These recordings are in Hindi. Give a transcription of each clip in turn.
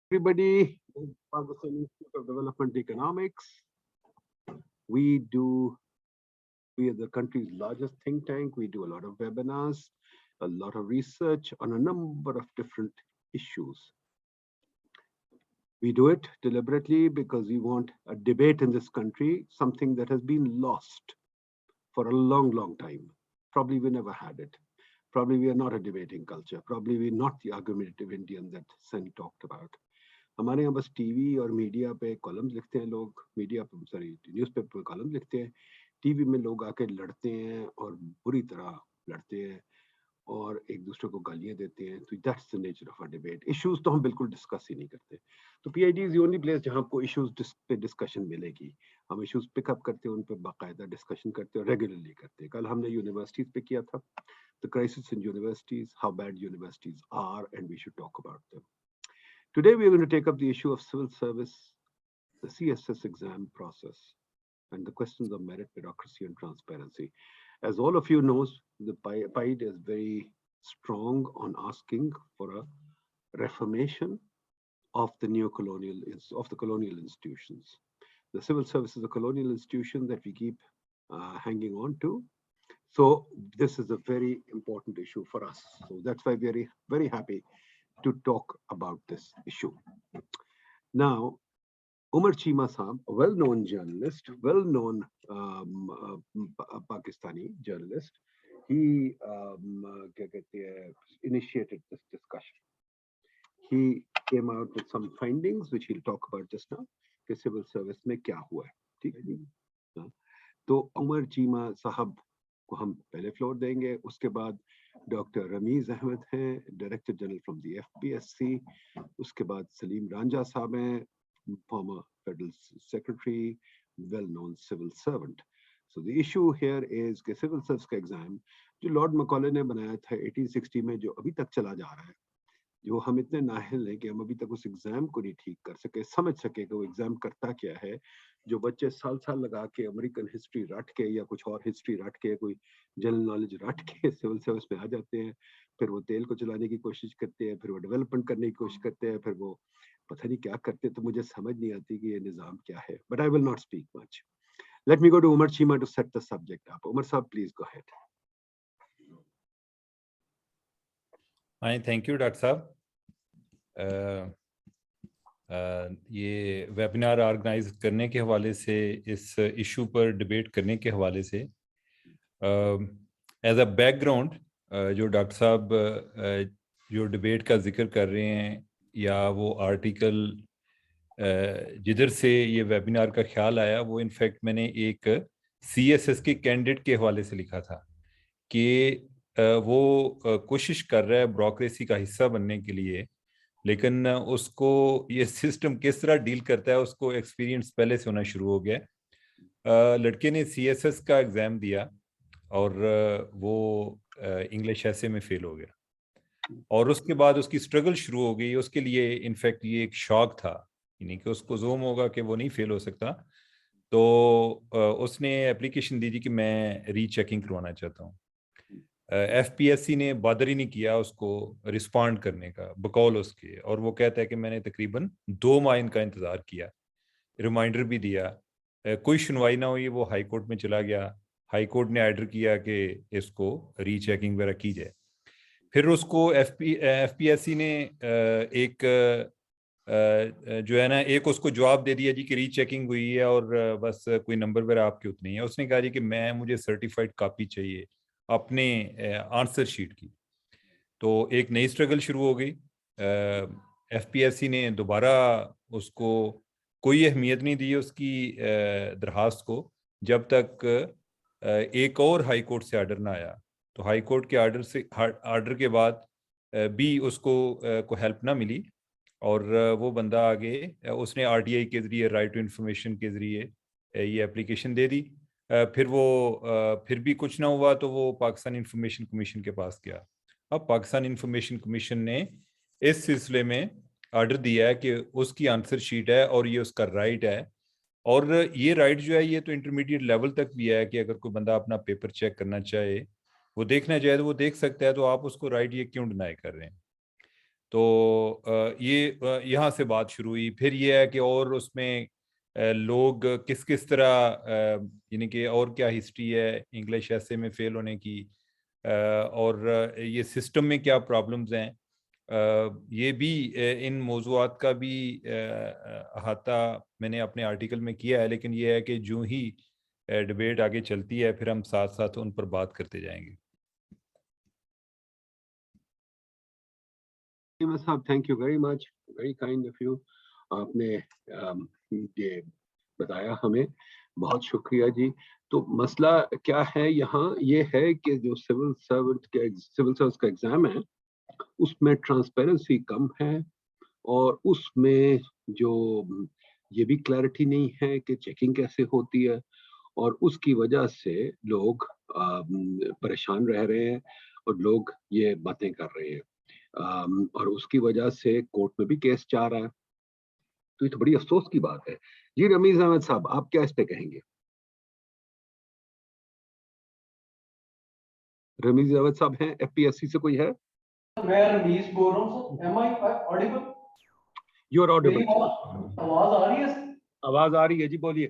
Everybody, in Pakistan Institute of Development Economics. We are the country's largest think tank. We do a lot of webinars, a lot of research on a number of different issues. We do it deliberately because we want a debate in this country, something that has been lost for a long, long time. Probably we never had it. Probably we are not a debating culture. Probably we're not the argumentative Indian that Sen talked about. हमारे यहाँ बस टीवी और मीडिया पे कॉलम्स लिखते हैं लोग, मीडिया पे सॉरी न्यूज़पेपर पे कॉलम्स लिखते हैं, टीवी में लोग आके लड़ते हैं और बुरी तरह लड़ते हैं और एक दूसरे को गालियां देते हैं. तो that's the nature of a debate. Issues तो हम बिल्कुल डिस्कस ही नहीं करते. तो PID is the only place जहां आपको इश्यूज पे डिस्कशन मिलेगी. हम इश्यूज पिकअप करते हैं, उन पे बाकायदा डिस्कशन करते हैं और रेगुलरली करते हैं. कल हमने यूनिवर्सिटीज पे किया था, the crisis in universities, how bad universities are and we should talk about them. Today we are going to take up the issue of civil service, the CSS exam process, and the questions of merit, bureaucracy, and transparency. As all of you know, the PIDE is very strong on asking for a reformation of the colonial institutions. The civil service is a colonial institution that we keep hanging on to. So this is a very important issue for us. So that's why we are very happy to talk about this issue. Now, Umar Chima Saab, a well-known journalist, well-known Pakistani journalist, he initiated this discussion. He came out with some findings, which he'll talk about just now, कि civil service में क्या हुआ है, ठीक है? तो उमर चीमा साहब को हम पहले फ्लोर देंगे. उसके बाद डॉक्टर रमीज अहमद हैं, director general from the FPSC. उसके बाद सलीम रांझा साहब हैं, former federal secretary, well known civil servant. So the issue here is कि सिविल सर्विस का एग्जाम जो लॉर्ड मैकॉले ने बनाया था 1860 में, जो अभी तक चला जा रहा है, जो हम इतने नाहिल हैं कि हम अभी तक उस एग्जाम को नहीं ठीक कर सके, समझ सके कि वो एग्जाम करता क्या है. जो बच्चे साल साल लगा के अमेरिकन हिस्ट्री रट के या कुछ और हिस्ट्री रट के, कोई जनरल नॉलेज रट के सिविल सर्विस में आ जाते हैं, फिर वो तेल को चलाने की कोशिश करते हैं, फिर वो डेवलपमेंट करने की कोशिश करते हैं, फिर वो पता नहीं क्या करते हैं. तो मुझे समझ नहीं आती कि ये निज़ाम क्या है. But I will not speak much. Let me go to Umar Cheema to set the subject up. Umar sahab, please go ahead. Hi, thank you doctor साहब. ये वेबिनार ऑर्गेनाइज करने के हवाले से, इस इशू पर डिबेट करने के हवाले से, एज अ बैकग्राउंड, जो डॉक्टर साहब जो डिबेट का जिक्र कर रहे हैं, या वो आर्टिकल जिधर से ये वेबिनार का ख्याल आया, वो इनफैक्ट मैंने एक CSS के कैंडिडेट के हवाले से लिखा था कि वो कोशिश कर रहा है ब्यूरोक्रेसी का हिस्सा बनने के लिए, लेकिन उसको ये सिस्टम किस तरह डील करता है उसको एक्सपीरियंस पहले से होना शुरू हो गया. लड़के ने CSS का एग्ज़ाम दिया और वो इंग्लिश ऐसे में फेल हो गया, और उसके बाद उसकी स्ट्रगल शुरू हो गई. उसके लिए इनफैक्ट ये एक शॉक था, यानी कि उसको ज़ूम होगा कि वो नहीं फेल हो सकता. तो उसने एप्लीकेशन दी थी कि मैं रीचेकिंग करवाना चाहता हूँ. FPSC ने बदर ही नहीं किया उसको रिस्पॉन्ड करने का बकौल उसके, और वो कहता है कि मैंने तकरीबन 2 माह इनका इंतज़ार किया, रिमाइंडर भी दिया, कोई सुनवाई ना हुई. वो हाई कोर्ट में चला गया, हाई कोर्ट ने आर्डर किया कि इसको रीचेकिंग वगैरह की जाए. फिर उसको FPSC ने एक जो है ना, एक उसको जवाब दे दिया जी कि रीचेकिंग हुई है और बस कोई नंबर वगैरह आपके उतने ही है. उसने कहा जी कि मुझे सर्टिफाइड कॉपी चाहिए अपने आंसर शीट की. तो एक नई स्ट्रगल शुरू हो गई. FPSC ने दोबारा उसको कोई अहमियत नहीं दी उसकी दरखास्त को, जब तक एक और हाई कोर्ट से आर्डर ना आया. तो हाई कोर्ट के आर्डर के बाद भी उसको को हेल्प ना मिली, और वो बंदा आगे उसने RTI के ज़रिए, राइट टू इन्फॉर्मेशन के ज़रिए ये एप्लीकेशन दे दी. फिर भी कुछ ना हुआ, तो वो पाकिस्तान इंफॉर्मेशन कमीशन के पास गया. अब पाकिस्तान इंफॉर्मेशन कमीशन ने इस सिलसिले में आर्डर दिया है कि उसकी आंसर शीट है और ये उसका राइट है, और ये राइट जो है ये तो इंटरमीडिएट लेवल तक भी है कि अगर कोई बंदा अपना पेपर चेक करना चाहे, वो देखना चाहे तो वो देख सकता है. तो आप उसको राइट ये क्यों डिनाई कर रहे हैं? तो ये यहाँ से बात शुरू हुई। फिर ये है कि और उसमें लोग किस किस तरह यानी कि और क्या हिस्ट्री है इंग्लिश ऐसे में फेल होने की, और ये सिस्टम में क्या प्रॉब्लम्स हैं, ये भी इन मौज़ूआत का भी अहाता मैंने अपने आर्टिकल में किया है। लेकिन ये है कि जो ही डिबेट आगे चलती है फिर हम साथ साथ उन पर बात करते जाएंगे। साहब, thank you very much, very kind of you. आपने ये बताया हमें, बहुत शुक्रिया जी। तो मसला क्या है यहाँ, ये है कि जो सिविल सर्विस का एग्जाम है उसमें ट्रांसपेरेंसी कम है, और उसमें जो ये भी क्लैरिटी नहीं है कि चेकिंग कैसे होती है, और उसकी वजह से लोग परेशान रह रहे हैं और लोग ये बातें कर रहे हैं, और उसकी वजह से कोर्ट में भी केस जा रहा है। तो ये तो बड़ी अफसोस की बात है जी। रमीज अहमद साहब, आप क्या इस पे कहेंगे? रमीज अहमद साहब हैं एफपीएससी से, कोई है? मैं रमीज बोल रहा हूँ sir. Am I audible? You are audible. आवाज आ रही है सर? आवाज आ रही है जी, बोलिए।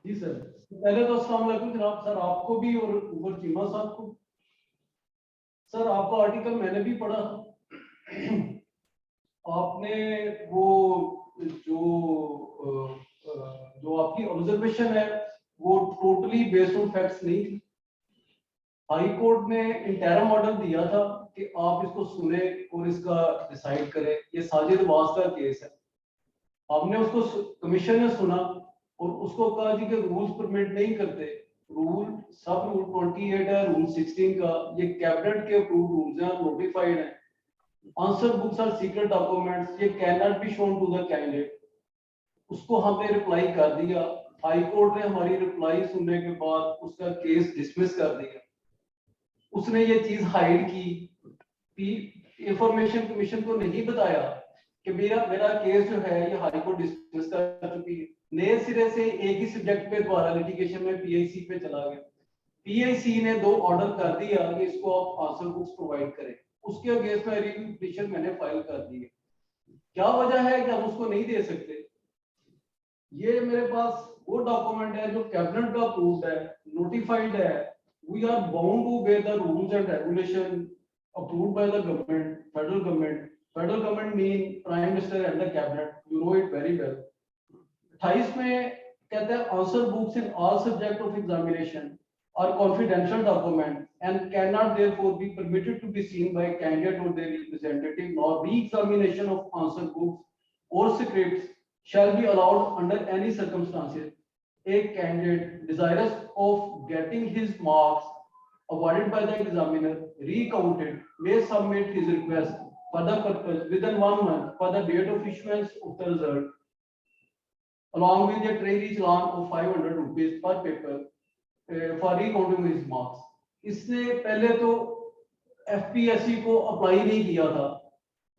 जी सर, पहले तो अस्सलाम वालेकुम जनाब, सर आपको भी और ऊपर चीमा साहब को। सर आपका आर्टिकल मैंने भी पढ़ा। आपने वो जो जो आपकी ऑब्जर्वेशन है वो टोटली बेस्ड ऑन फैक्ट्स नहीं थी। हाई कोर्ट ने इंटरम ऑर्डर दिया था कि आप इसको सुने और इसका डिसाइड करें। ये साजिद वास का केस है। हमने उसको कमीशन ने सुना और उसको कहा जी कि रूल्स परमिट नहीं करते। रूल सब रूल 28 है, रूल 16 का, ये कैबिनेट के अप्रूव्ड रूल्स हैं, नोटिफाइड हैं। Answer books are secret documents, ये can not be shown to the candidate. उसको हमने रिप्लाई कर दिया। हाई कोर्ट ने हमारी रिप्लाई सुनने के बाद उसका केस डिसमिस कर दिया। उसने ये चीज हाइड की, इंफॉर्मेशन कमीशन को नहीं बताया कि मेरा केस जो है ये हाई कोर्ट डिसमिस कर चुकी है। नए सिरे से एक ही सब्जेक्ट पे दोबारा लिटिगेशन में पीआईसी पे चला गया। पीआईसी ने 2 ऑर्डर कर दिया कि इसको आप आंसर बुक्स प्रोवाइड करें। उसके अगेंस्ट में रिव्यू पिटीशन मैंने फाइल कर दी है। क्या वजह है कि हम उसको नहीं दे सकते? ये मेरे पास वो डॉक्यूमेंट है जो कैबिनेट का अप्रूव्ड है, नोटिफाइड है। We are bound to obey the rules and regulation approved by the government, federal government. Federal government mean prime minister and the cabinet. You know it very well. 28 में कहते हैं answer books in all subject of examination are confidential document and cannot therefore be permitted to be seen by candidate or their representative, nor re-examination of answer books or scripts shall be allowed under any circumstances. A candidate desirous of getting his marks awarded by the examiner recounted may submit his request for the purpose within 1 month for the date of issuance of the result, along with a treasury challan of 500 rupees per paper for recounting his marks. इसने पहले तो एफपीएससी को अप्लाई नहीं किया था,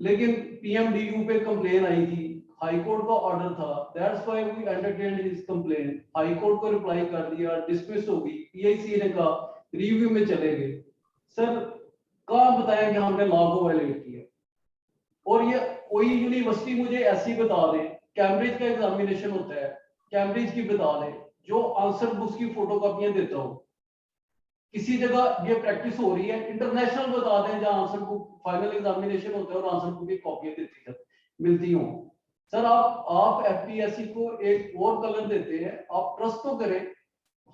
लेकिन पीएमडीयू पे कंप्लेन आई थी, हाई कोर्ट का ऑर्डर था, that's why we entertained his complain. High court को रिप्लाई कर दिया, डिसमिस हो गई। पीआईसी ने कहा रिव्यू में चले गए। सर कहाँ बताया कि हमने लॉ को वायलेट किया? और ये कोई यूनिवर्सिटी मुझे ऐसी बता दे, कैम्ब्रिज का एग्जामिनेशन होता है, कैम्ब्रिज की बता दे जो आंसर बुक्स की फोटोकॉपियां देता हो। किसी जगह ये प्रैक्टिस हो रही है, इंटरनेशनल बता दें जहां आंसर बुक फाइनल एग्जामिनेशन होता है और आंसर बुक की कॉपियां मिलती हो। सर आप एफपीएससी को एक और कलर देते हैं, आप ट्रस्ट तो करें।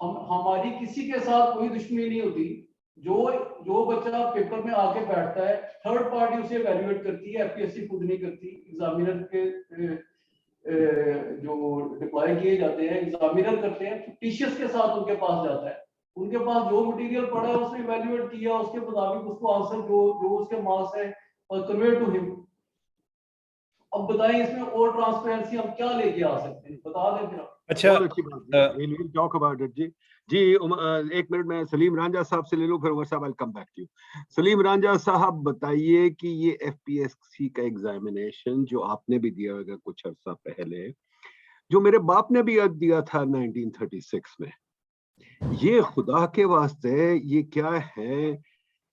हमारी किसी के साथ कोई दुश्मनी नहीं होती। जो बच्चा पेपर में आके बैठता है, थर्ड पार्टी उसे एवेल्युएट करती है, एफपीएससी खुद नहीं करती। एग्जामिनर के जो डिप्लॉय किए जाते हैं एग्जामिनर करते हैं, फिक्टिशियस के साथ उनके पास जाता है, उनके पास जो मटेरियल पड़ा है उसने इवैल्यूएट किया, उसके मुताबिक उसको आंसर जो उसके मार्क्स है और कन्वे टू हिम। अब बताएं इसमें और ट्रांसपेरेंसी हम क्या लेके आ सकते हैं, बता दें फिर। अच्छा, बहुत अच्छी बात है, we'll talk about it जी। जी एक मिनट में सलीम रांझा साहब से ले लूं, फिर उमर साहब, I'll come back to you। Salim Ranjha sahab बताइए कि ये एफपीएससी का एग्जामिनेशन जो आपने भी दिया होगा कुछ अर्सा पहले, जो मेरे बाप ने भी दिया था 1936 में, ये खुदा के वास्ते ये क्या है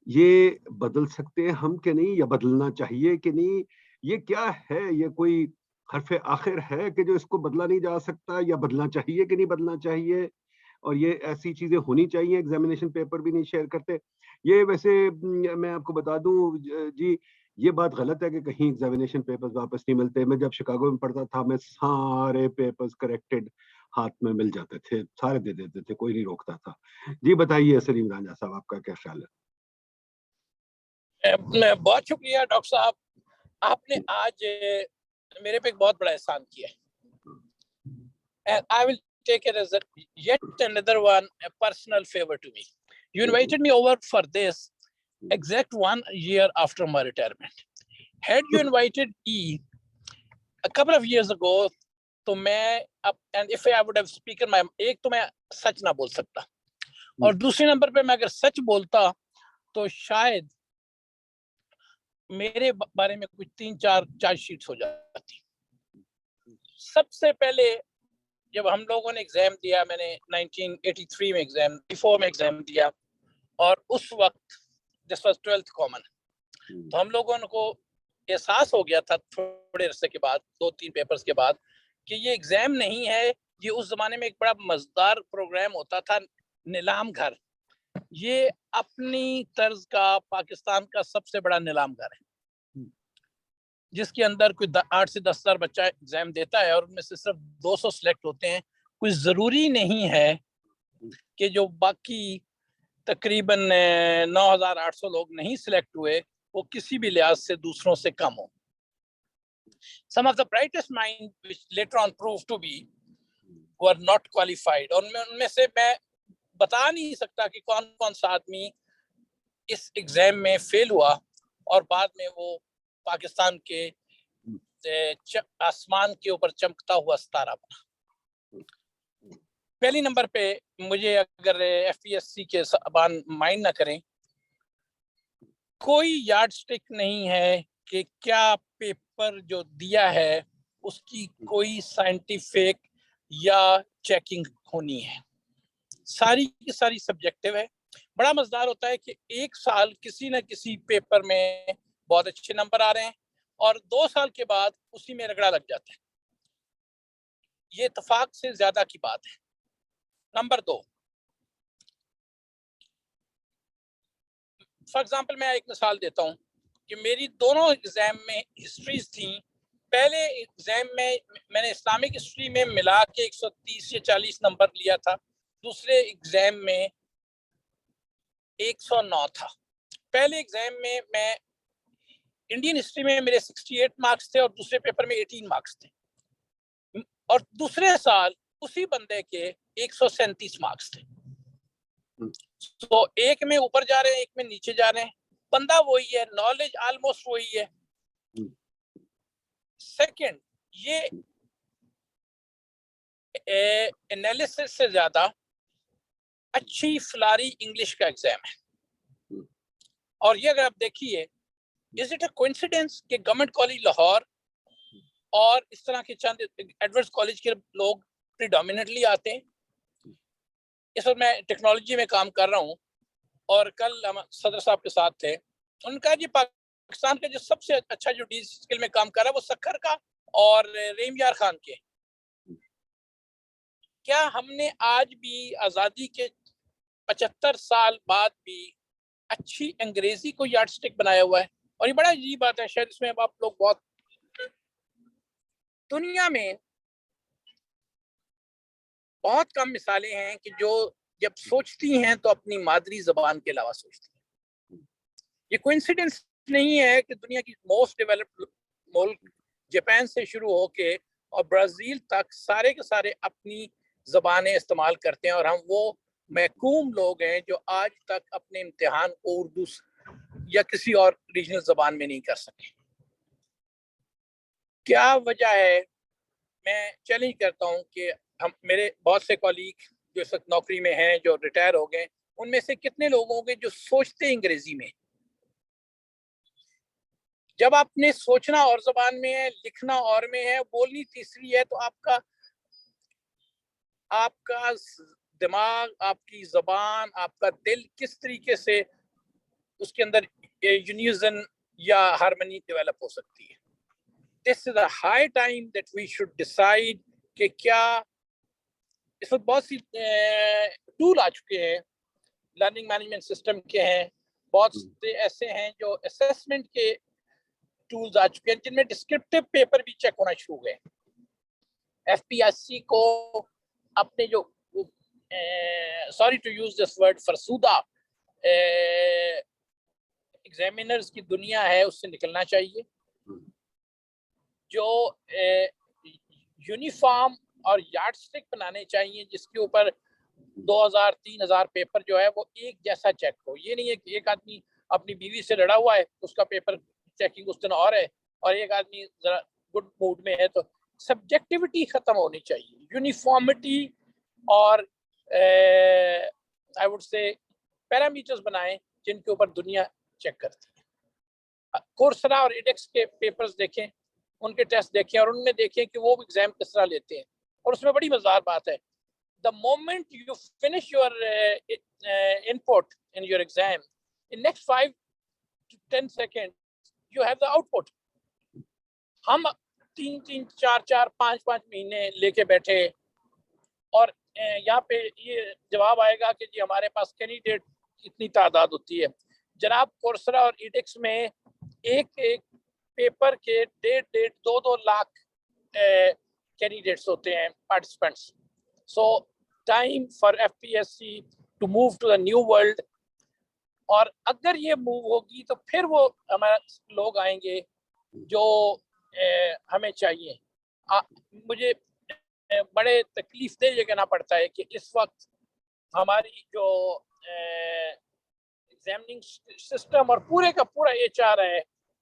ये बदल सकते हैं हम कि नहीं, या बदलना चाहिए कि नहीं? ये क्या है? ये कोई हर्फ़ आखिर है कि जो इसको बदला नहीं जा सकता, या बदलना चाहिए कि नहीं बदलना चाहिए? और ये ऐसी चीज़ें होनी चाहिए, एग्ज़ामिनेशन पेपर भी नहीं शेयर करते। ये वैसे मैं आपको बता दूँ जी, ये बात गलत है कि कहीं एग्ज़ामिनेशन पेपर्स वापस नहीं मिलते। मैं जब शिकागो में पढ़ता था, मैं सारे पेपर्स करेक्टेड हाथ में मिल जाते थे, सारे दे देते थे, कोई नहीं रोकता था। जी बताइए सलीम रांझा साहब, आपका क्या ख़्याल है? बहुत शुक्रिया डॉक्टर साहब, आपने आज मेरे पे एक बहुत बड़ा एहसान किया है। And I will take it as yet another one, a personal favor to me. You invited me over for this exact 1 year after my retirement. Had you invited me a couple of years ago, तो मैं अब, and if I would have spoken my, एक तो मैं सच ना बोल सकता, और दूसरे नंबर पे मैं अगर सच बोलता तो शायद मेरे बारे में कुछ 3-4 चार्जशीट्स हो जाती। सबसे पहले जब हम लोगों ने एग्जाम दिया, मैंने 1983 में एग्जाम, 84 में एग्जाम दिया, और उस वक्त दिस वाज 12th कॉमन, तो हम लोगों को एहसास हो गया था थोड़े अरसे के बाद, 2-3 पेपर्स के बाद, कि ये एग्जाम नहीं है, ये उस जमाने में एक बड़ा मजेदार प्रोग्राम होता था, नीलाम घर। ये अपनी तर्ज का पाकिस्तान का सबसे बड़ा नीलाम घर है, जिसके अंदर कोई 8 से 10 हजार बच्चा एग्जाम देता है, और उनमें से सिर्फ 200 सिलेक्ट होते हैं। कोई जरूरी नहीं है कि जो बाकी तकरीबन 9,800 लोग नहीं सिलेक्ट हुए वो किसी भी लिहाज से दूसरों से कम हो। Some of the brightest minds which later on proved to be were not qualified, और उनमें से मैं बता नहीं सकता कि कौन कौन सा आदमी इस एग्जाम में फेल हुआ और बाद में वो पाकिस्तान के आसमान के ऊपर चमकता हुआ सितारा बना। पहली नंबर पे मुझे, अगर एफपीएससी के सामान माइंड ना करें, कोई यार्ड स्टिक नहीं है कि क्या पेपर जो दिया है उसकी कोई साइंटिफिक या चेकिंग होनी है। सारी की सारी सब्जेक्टिव है। बड़ा मजेदार होता है कि एक साल किसी न किसी पेपर में बहुत अच्छे नंबर आ रहे हैं और 2 साल के बाद उसी में रगड़ा लग जाता है। ये इत्तेफाक से ज्यादा की बात है। नंबर 2, फॉर एग्जाम्पल मैं एक मिसाल देता हूँ कि मेरी दोनों एग्जाम में हिस्ट्रीज थी। पहले एग्जाम में मैंने इस्लामिक हिस्ट्री में मिला के 130 या 40 नंबर लिया था, दूसरे एग्जाम में 109 था। पहले एग्जाम में मैं इंडियन हिस्ट्री में मेरे 68 मार्क्स थे और दूसरे पेपर में 18 मार्क्स थे, और दूसरे साल उसी बंदे के 137 मार्क्स थे। तो एक में ऊपर जा रहे हैं, एक में नीचे जा रहे हैं, बंदा वही है, नॉलेज ऑलमोस्ट वही है। सेकंड, ये एनालिसिस से ज्यादा अच्छी फलारी इंग्लिश का एग्जाम है। और ये अगर आप देखिए, इज इट अ कोइंसिडेंस कि गवर्नमेंट कॉलेज लाहौर और इस तरह के चंद एडवर्स कॉलेज के लोग प्रीडोमिनेटली आते हैं। इस वक्त मैं टेक्नोलॉजी में काम कर रहा हूँ और कल हम सदर साहब के साथ थे। उनका जी पाकिस्तान का जो सबसे अच्छा जो डी स्किल में काम कर रहा है वो सक्खर का और रेम यार खान के। क्या हमने आज भी आज़ादी के 75 साल बाद भी अच्छी अंग्रेजी को यार्डस्टिक बनाया हुआ है? और ये बड़ा अजीब बात है, शायद इसमें आप लोग बहुत, दुनिया में बहुत कम मिसालें हैं कि जो जब सोचती हैं तो अपनी मादरी जबान के अलावा सोचती हैं। ये कोइंसिडेंस नहीं है कि दुनिया की मोस्ट डेवलप्ड मुल्क जापान से शुरू होके और ब्राजील तक सारे के सारे अपनी जबानें इस्तेमाल करते हैं, और हम वो महकूम लोग हैं जो आज तक अपने इम्तिहान को उर्दू या किसी और रीजनल जबान में नहीं कर सके। क्या वजह है? मैं चैलेंज करता हूं कि हम, मेरे बहुत से कॉलीग जो इस वक्त नौकरी में हैं, जो रिटायर हो गए, उनमें से कितने लोग होंगे जो सोचते अंग्रेजी में? जब आपने सोचना और जबान में है, लिखना और में है, बोलनी तीसरी है, तो आपका दिमाग, आपकी जबान, आपका दिल किस तरीके से उसके अंदर यूनिजन या हार्मनी डेवलप हो सकती है। This is a high time that we should decide कि क्या इस वक्त बहुत सी टूल आ चुके हैं, लर्निंग मैनेजमेंट सिस्टम के हैं, बहुत से ऐसे हैं जो असेसमेंट के टूल्स आ चुके हैं जिनमें डिस्क्रिप्टिव पेपर भी चेक होना शुरू हुए। एफपीएससी को अपने जो sorry to use this word फरसूदा एग्जामिनर्स की दुनिया है उससे निकलना चाहिए। जो यूनिफॉर्म और यार्डस्टिक बनाने चाहिए जिसके ऊपर 2000-3000 पेपर जो है वो एक जैसा चेक हो। ये नहीं है कि एक आदमी अपनी बीवी से लड़ा हुआ है उसका पेपर चेकिंग उस दिन और है और एक आदमी जरा गुड मूड में है, तो सब्जेक्टिविटी खत्म होनी चाहिए। यूनिफॉर्मिटी और आई वुड से पैरामीटर्स बनाएं जिनके ऊपर दुनिया चेक करती है। कोर्सरा और एडेक्स के पेपर्स देखें, उनके टेस्ट देखें और उनमें देखें कि वो एग्जाम किस तरह लेते हैं। और उसमें बड़ी मजेदार बात है, the moment you finish your input in your exam, in next 5 to 10 seconds you have the output. हम 3-3, 4-4, 5-5 महीने लेके बैठे और यहाँ पे ये जवाब आएगा कि जी हमारे पास कैंडिडेट इतनी तादाद होती है। जनाब कोर्सरा और एडेक्स में एक एक पेपर के 1.5-2 लाख कैंडिडेट्स होते हैं, participants. So time for FPSC to move to the new world. और अगर ये मूव होगी तो फिर वो हमारे लोग आएंगे जो हमें चाहिए। मुझे बड़े तकलीफ दे ये कहना पड़ता है कि इस वक्त हमारी जो एग्जामिनिंग सिस्टम और पूरे का पूरा HR है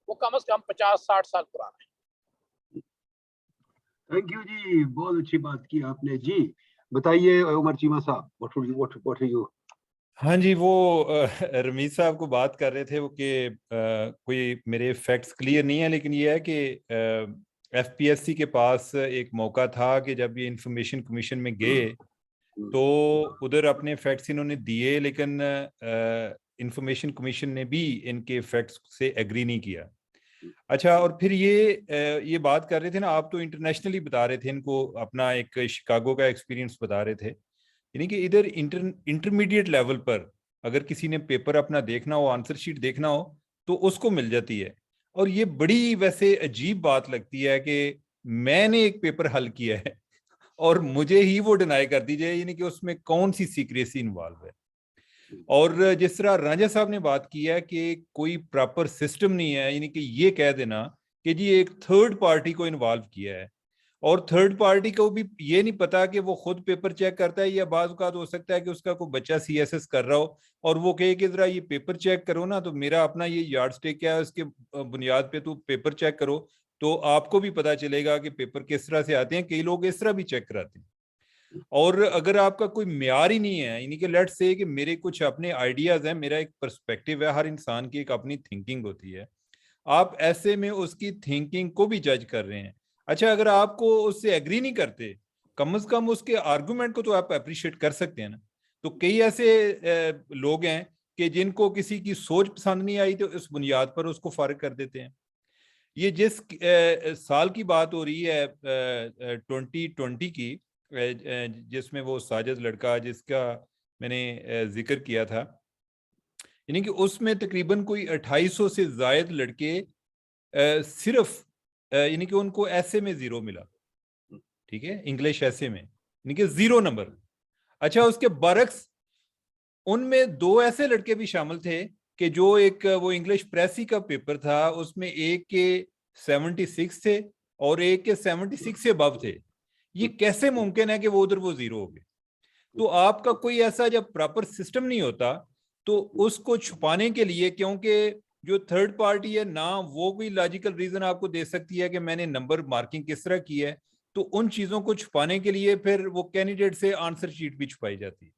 वो कम से कम 50-60 साल पुराना है। थैंक यू जी, बहुत अच्छी बात की आपने जी। बताइए उमर चीमा साहब, what are you? हाँ जी, वो रमीज साहब को बात कर रहे थे वो कि कोई मेरे फैक्ट्स क्लियर नहीं है, लेकिन ये है कि एफपीएससी के पास एक मौका था कि जब ये इंफॉर्मेशन कमीशन में गए तो उधर अपने फैक्ट्स इन्होंने दिए, लेकिन इंफॉर्मेशन कमीशन ने भी इनके फैक्ट्स से एग्री नहीं किया। अच्छा, और फिर ये बात कर रहे थे ना, आप तो इंटरनेशनली बता रहे थे इनको, अपना एक शिकागो का एक्सपीरियंस बता रहे थे, यानी कि इधर इंटरमीडिएट लेवल पर अगर किसी ने पेपर अपना देखना हो, आंसर शीट देखना हो तो उसको मिल जाती है। और ये बड़ी वैसे अजीब बात लगती है कि मैंने एक पेपर हल किया है और मुझे ही वो डिनाई कर दी जाए, यानी कि उसमें कौन सी सीक्रेसी इन्वॉल्व है। और जिस तरह राजा साहब ने बात की है कि कोई प्रॉपर सिस्टम नहीं है, यानी कि ये कह देना कि जी एक थर्ड पार्टी को इन्वॉल्व किया है और थर्ड पार्टी को भी ये नहीं पता कि वो खुद पेपर चेक करता है या बाज़ औक़ात हो सकता है कि उसका कोई बच्चा CSS कर रहा हो और वो कहे कि जरा ये पेपर चेक करो ना, तो मेरा अपना ये यार्ड स्टिक क्या है उसके बुनियाद पे तो पेपर चेक करो, तो आपको भी पता चलेगा कि पेपर किस तरह से आते हैं। कई लोग इस तरह भी चेक कराते हैं। और अगर आपका कोई म्यार ही नहीं है, यानी कि लेट्स से कि मेरे कुछ अपने आइडियाज हैं, मेरा एक पर्सपेक्टिव है, हर इंसान की एक अपनी थिंकिंग होती है, आप ऐसे में उसकी थिंकिंग को भी जज कर रहे हैं। अच्छा, अगर आपको उससे एग्री नहीं करते, कम से कम उसके आर्गुमेंट को तो आप अप्रिशिएट कर सकते हैं ना। तो कई ऐसे लोग हैं कि जिनको किसी की सोच पसंद नहीं आई तो इस बुनियाद पर उसको फारिग कर देते हैं। ये जिस साल की बात हो रही है 2020 की, जिसमें वो साजिद लड़का जिसका मैंने जिक्र किया था, यानी कि उसमें तकरीबन कोई 2800 से ज्यादा लड़के सिर्फ यानी कि उनको ऐसे में 0 मिला, ठीक है, इंग्लिश ऐसे में, यानी कि 0 नंबर। अच्छा, उसके बरक्स उनमें 2 ऐसे लड़के भी शामिल थे कि जो एक वो इंग्लिश प्रेसी का पेपर था उसमें एक के 76 थे और एक के 76 से अबव थे। ये कैसे मुमकिन है कि वो उधर वो 0 हो गए? तो आपका कोई ऐसा जब प्रॉपर सिस्टम नहीं होता तो उसको छुपाने के लिए, क्योंकि जो थर्ड पार्टी है ना वो कोई लॉजिकल रीजन आपको दे सकती है कि मैंने नंबर मार्किंग किस तरह की है, तो उन चीजों को छुपाने के लिए फिर वो कैंडिडेट से आंसर शीट भी छुपाई जाती है।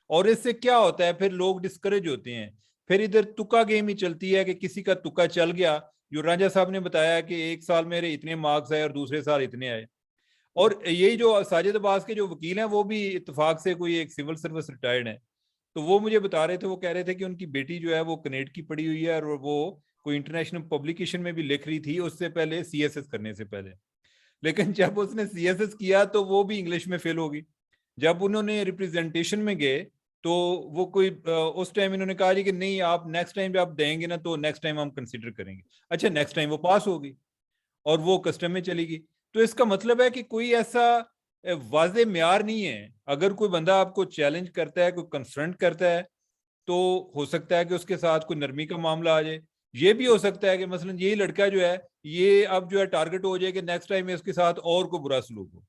और इससे क्या होता है, फिर लोग डिस्करेज होते हैं, फिर इधर तुक्का गेम ही चलती है कि किसी का तुक्का चल गया। जो राजा साहब ने बताया कि एक साल मेरे इतने मार्क्स आए और दूसरे साल इतने आए। और यही जो साजिद अब्बास के जो वकील हैं वो भी इत्तेफाक से कोई एक सिविल सर्विस रिटायर्ड है, तो वो मुझे बता रहे थे, वो कह रहे थे कि उनकी बेटी जो है वो कनेड की पढ़ी हुई है और वो कोई इंटरनेशनल पब्लिकेशन में भी लिख रही थी उससे पहले, CSS करने से पहले। लेकिन जब उसने CSS किया तो वो भी इंग्लिश में फेल होगी। जब उन्होंने रिप्रेजेंटेशन में गए तो वो कोई उस टाइम इन्होंने कहा जी कि नहीं, आप नेक्स्ट टाइम जब आप देंगे ना तो नेक्स्ट टाइम हम कंसिडर करेंगे। अच्छा, नेक्स्ट टाइम वो पास होगी और वो कस्टम में चली गई। तो इसका मतलब है कि कोई ऐसा वाज़े म्यार नहीं है। अगर कोई बंदा आपको चैलेंज करता है, कोई कंफ्रंट करता है, तो हो सकता है कि उसके साथ कोई नरमी का मामला आ जाए। ये भी हो सकता है कि मसलन यही लड़का जो है ये अब जो है टारगेट हो जाए कि नेक्स्ट टाइम इसके साथ और कोई बुरा सलूक हो।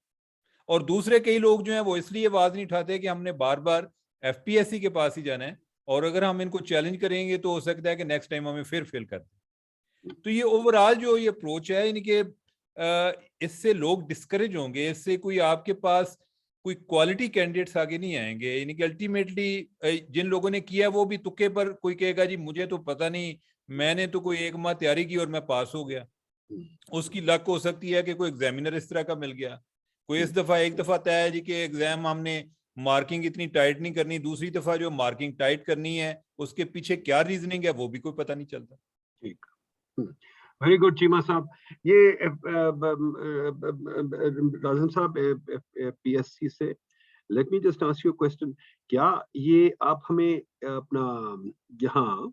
और दूसरे कई लोग जो हैं वो इसलिए आवाज नहीं उठाते कि हमने बार बार FPSC के पास ही जाना है और अगर हम इनको चैलेंज करेंगे तो हो सकता है कि नेक्स्ट टाइम हमें फिर फेल कर दें। तो ये ओवरऑल जो ये अप्रोच है इनके, इससे लोग डिस्करेज होंगे, इससे कोई आपके पास कोई क्वालिटी कैंडिडेट्स आगे नहीं आएंगे। यानी कि अल्टीमेटली जिन लोगों ने किया वो भी तुक्के पर, कोई कहेगा जी मुझे तो पता नहीं, मैंने तो कोई 1 माह तैयारी की और मैं पास हो गया। उसकी लक हो सकती है कि कोई एग्जामिनर इस तरह का मिल गया। कोई इस दफा एक दफा तय है जी कि एग्जाम हमने मार्किंग इतनी टाइट नहीं करनी, दूसरी दफा जो मार्किंग टाइट करनी है उसके पीछे क्या रीजनिंग है वो भी कोई पता नहीं चलता। ठीक, वेरी गुड चीमा साहब। ये राजन साहब PSC से, late me just ask you question, क्या ये आप हमें अपना यहाँ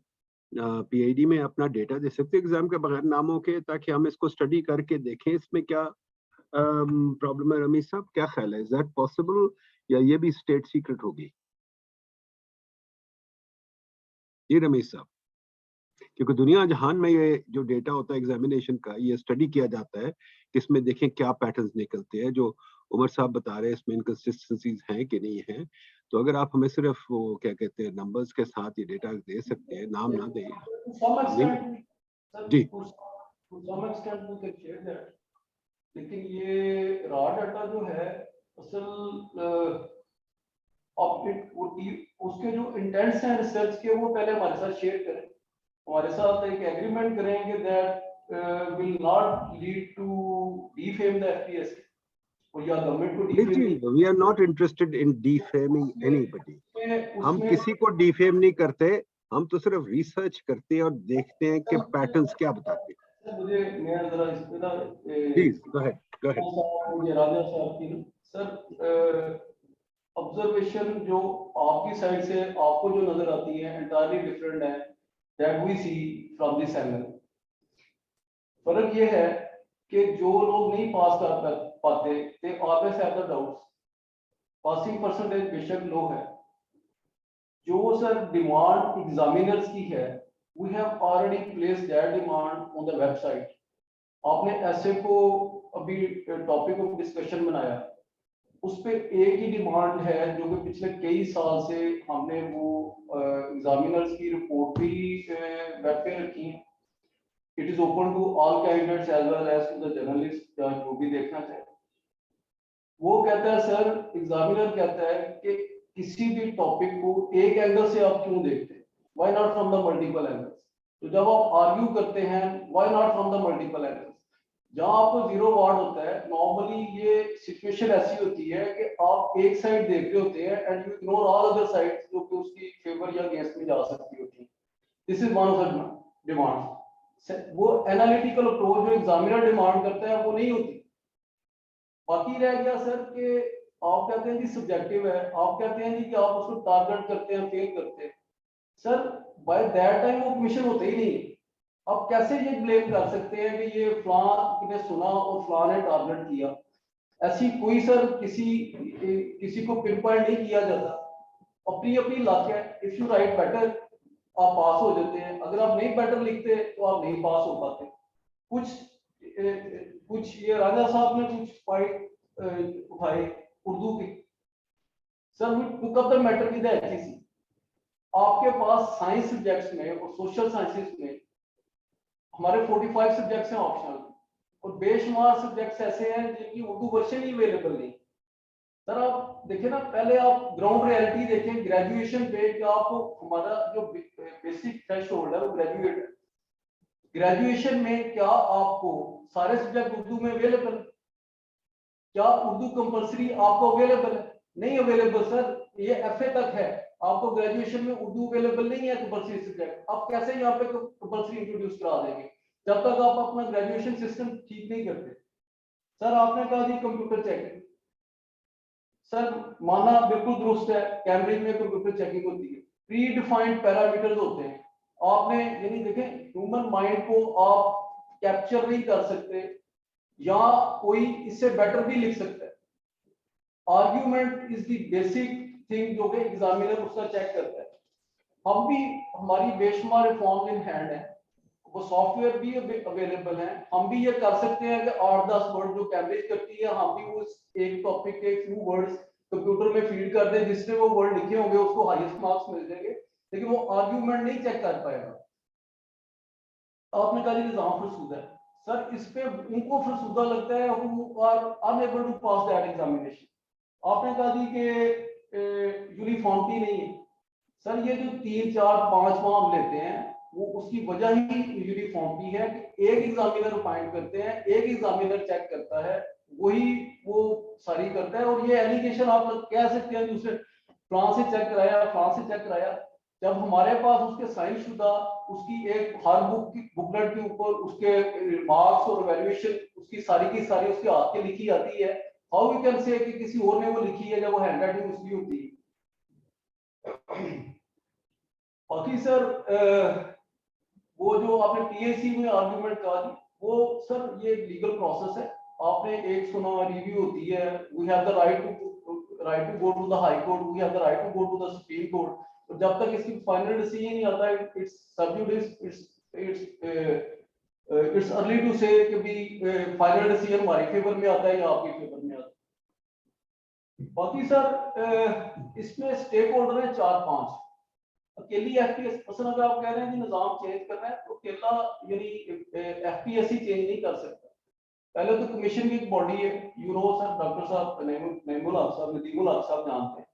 PID में अपना डेटा दे सकते हैं एग्जाम के बगैर नामों के, ताकि हम इसको स्टडी करके देखें इसमें क्या प्रॉब्लम है? रमीज साहब क्या ख्याल है, इज दैट पॉसिबल या ये भी स्टेट सीक्रेट होगी? ये रमीज साहब, क्योंकि दुनिया जहान में ये जो डेटा होता है एग्जामिनेशन का, ये स्टडी किया जाता है कि इसमें देखें क्या पैटर्न्स निकलते हैं। जो उमर साहब बता रहे हैं इसमें इनकंसिस्टेंसीज हैं कि नहीं है। तो अगर आप हमें सिर्फ वो क्या कहते हैं नंबर्स के साथ ये डेटा दे सकते हैं, नाम ना दें। जी लेकिन ये रॉ डाटा जो है असल उसके जो इंटेंट्स हैं रिसर्च के वो पहले हमारे साथ शेयर करें, हमारे साथ एक एग्रीमेंट करेंगे that will not lead to defame the FPSC और या गवर्नमेंट को defame. We are not interested in defaming anybody. हम किसी को डिफेम नहीं करते, हम तो सिर्फ रिसर्च करते हैं और देखते हैं कि पैटर्न्स क्या बताते हैं। मुझे मैं जरा इस पे ना प्लीज गो अहेड। मुझे राजा साहब की सर ऑब्जर्वेशन जो आपकी साइड से आपको जो नजर आती है एंटायरली डिफरेंट है that we see from this angle. फर्क ये है कि जो लोग नहीं पास कर पाते they always have the doubts, passing percentage बेशक लो है। जो सर डिमांड एग्जामिनर्स की है we have already placed that demand on the website. आपने ऐसे को अभी टॉपिक ऑफ डिस्कशन बनाया, उस पे एक ही डिमांड है जो कि पिछले कई साल से हमने वो एग्जामिनर्स की रिपोर्ट भी वेब पे रखी है। It is open to all candidates as well as to the journalist जो भी देखना चाहे। वो कहता है सर, एग्जामिनर कहता है कि किसी भी टॉपिक को एक एंगल से आप क्यों देखते हैं, why not from the multiple angles. तो जब आप आर्ग्यू करते हैं why not from the multiple angles, जहां आपको 0 वार्ड होता है नॉर्मली ये सिचुएशन ऐसी होती है कि आप एक साइड देख रहे होते हैं and you ignore all other sides जो कि उसकी फेवर या अगेंस्ट में जा सकती होती है। This is one of the demands. वो एनालिटिकल अप्रोच जो एग्जामिनर डिमांड करता है वो नहीं होती। बाकी रह गया सर कि आप कहते हैं जी सब्जेक्टिव है, आप कहते हैं जी कि आप उसको टारगेट करते हैं, फेल करते हैं। सर बाय दैट टाइम वो कमीशन होते ही नहीं। आप कैसे ये ब्लेम कर सकते हैं कि ये फलां ने सुना और फलां ने टारगेट किया? ऐसी कोई सर किसी को पिन पॉइंट नहीं किया जाता, अपनी अपनी लक है। इफ यू राइट बेटर आप पास हो जाते हैं, अगर आप नहीं बेटर लिखते तो आप नहीं पास हो पाते। कुछ ये राजा साहब ने कुछ पॉइंट उठाए उर्दू के। Sir we took up the matter with the HEC। आपके पास साइंस सब्जेक्ट्स में और सोशल साइंसेस में हमारे 45 सब्जेक्ट्स हैं ऑप्शनल, और बेशुमार सब्जेक्ट्स ऐसे हैं जिनकी उर्दू वर्जन ही अवेलेबल नहीं। सर आप देखिए ना, पहले आप ग्राउंड रियलिटी देखें ग्रेजुएशन पे कि आपको हमारा जो बेसिक थ्रेशोल्ड है वो ग्रेजुएट है। ग्रेजुएशन में क्या आपको सारे सब्जेक्ट उर्दू में अवेलेबल? क्या उर्दू कंपलसरी आपको अवेलेबल है? नहीं अवेलेबल सर। ये FA तक है, आपको ग्रेजुएशन में उर्दू अवेलेबल नहीं है कंपल्सरी सब्जेक्ट, आप कैसे यहाँ पे कंपल्सरी इंट्रोड्यूस करा देंगे जब तक आप अपना ग्रेजुएशन सिस्टम ठीक नहीं करते। सर आपने कहा जी कंप्यूटर चेकिंग, सर माना बिल्कुल दुरुस्त है, कैम्ब्रिज में कंप्यूटर चेकिंग होती है, प्री डिफाइंड पैरामीटर्स होते हैं, आपने यानी देखें ह्यूमन माइंड को आप कैप्चर नहीं कर सकते या कोई इससे बेटर भी लिख सकता है। Argument is the basic thing जो कि एग्जामिनर उसका चेक करता है। हम भी हमारी बेशुमार रिफॉर्म इन हैंड है, वो सॉफ्टवेयर भी अवेलेबल है, हम भी ये कर सकते हैं कि 8-10 वर्ड जो कैम्ब्रिज करती है हम भी उस एक टॉपिक के फ्यू वर्ड्स कंप्यूटर में फीड कर दें, जिसने वो वर्ड लिखे होंगे उसको हाईएस्ट मार्क्स मिल जाएंगे, लेकिन वो आर्ग्यूमेंट नहीं चेक कर पाएगा। आपने कहा जी निजाम फरसूदा है, सर इस पे उनको फरसूदा लगता है, who are unable to pass that examination. आपने कहा जी कि यूनिफॉर्मिटी नहीं है, सर ये जो 3, 4, 5 मार्क्स लेते हैं वो उसकी वजह ही यूनिफॉर्मिटी है कि एक एग्जामिनर अपॉइंट करते हैं, एक एग्जामिनर चेक करता है, वही वो सारी करता है। और ये एलिगेशन आप कह सकते हैं दूसरे फ्रांस से चेक कराया, फ्रांस से चेक कराया, जब हमारे पास उसके साइन शुदा उसकी एक हर बुक की बुकलेट के ऊपर उसके मार्क्स और वैल्यूएशन उसकी सारी की सारी उसके हाथ के लिखी आती है, हाउ वी कैन से कि किसी और ने वो लिखी है जब वो हैंडराइटिंग उसकी होती है। बाकी सर वो जो आपने पीएससी में आर्गुमेंट कहा जी, वो सर ये लीगल प्रोसेस है, आपने एक सुना रिव्यू होती है, we have the right to go to the high court, we have the right to go to the supreme court, तो जब तक इसकी फाइनल डिसीजन नहीं आता है इट्स सब जुडिस, इट्स अर्ली टू से कि भी फाइनल डिसीजन हमारे फेवर में आता है या आपके फेवर में आता है। बाकी सर इसमें स्टेक होल्डर है 4-5, अकेली एफपीएस मसलन अगर आप कह रहे हैं कि निजाम चेंज करना है तो अकेला यानी एफपीएस ही चेंज नहीं कर सकता, पहले तो कमीशन की एक बॉडी है, यू नो सर, डॉक्टर साहब नईमुल हक साहब, नदीमुल हक साहब जानते हैं,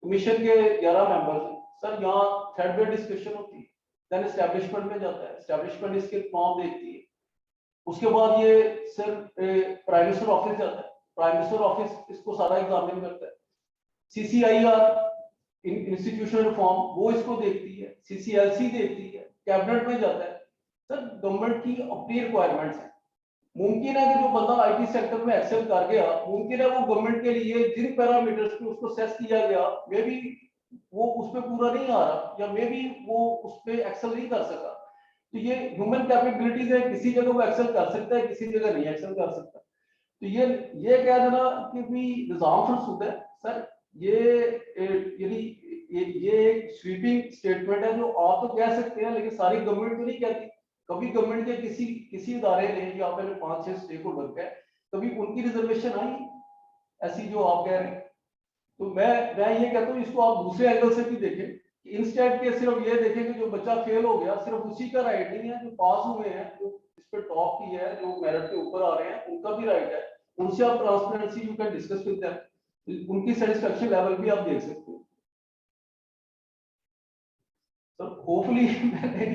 कमीशन के 11 मेंबर्स हैं सर, यहाँ थ्रेड बेस्ड डिस्कशन होती है, देन एस्टैब्लिशमेंट में जाता है, एस्टैब्लिशमेंट इसके फॉर्म देखती है, उसके बाद ये सर प्राइम मिनिस्टर ऑफिस जाता है, प्राइम मिनिस्टर ऑफिस इसको सारा एग्जामिन करता है, सीसीआईआर इंस्टीट्यूशनल रिफॉर्म वो इसको देखती है, सीसीएलसी देखती है, कैबिनेट में जाता है। सर गवर्नमेंट की अपनी रिक्वायरमेंट्स है, मुमकिन है कि जो बंदा आईटी सेक्टर में एक्सेल कर गया, मुमकिन है वो गवर्नमेंट के लिए जिन पैरामीटर्स पे उसको सेट किया गया मे बी वो उस पे पूरा नहीं आ रहा, या मे बी वो उस पे एक्सेल नहीं कर सका, तो ये ह्यूमन कैपेबिलिटीज है, किसी जगह वो एक्सेल कर सकता है, किसी जगह नहीं एक्सेल कर सकता, तो ये कह देना कि भी निजाम फरसूदा है सर, ये यानी ये एक स्वीपिंग स्टेटमेंट है जो आप तो कह सकते हैं लेकिन सारी गवर्नमेंट तो नहीं कहती। कभी गवर्नमेंट के किसी इदारे ने या फिर 5-6 स्टेक होल्डर है, कभी उनकी रिजर्वेशन आई ऐसी जो आप कह रहे हैं, तो मैं ये कहता हूँ इसको आप दूसरे एंगल से भी देखें कि इंस्टेड के सिर्फ ये देखें कि जो बच्चा फेल हो गया सिर्फ उसी का राइट नहीं है, जो पास हुए हैं, जो इस पे टॉप की है, जो मेरिट के ऊपर आ रहे हैं, उनका भी राइट है, उनसे आप transparency you can discuss with them, उनकी सेटिस्फेक्शन लेवल भी आप देख सकते हो। सर होपफुली मैंने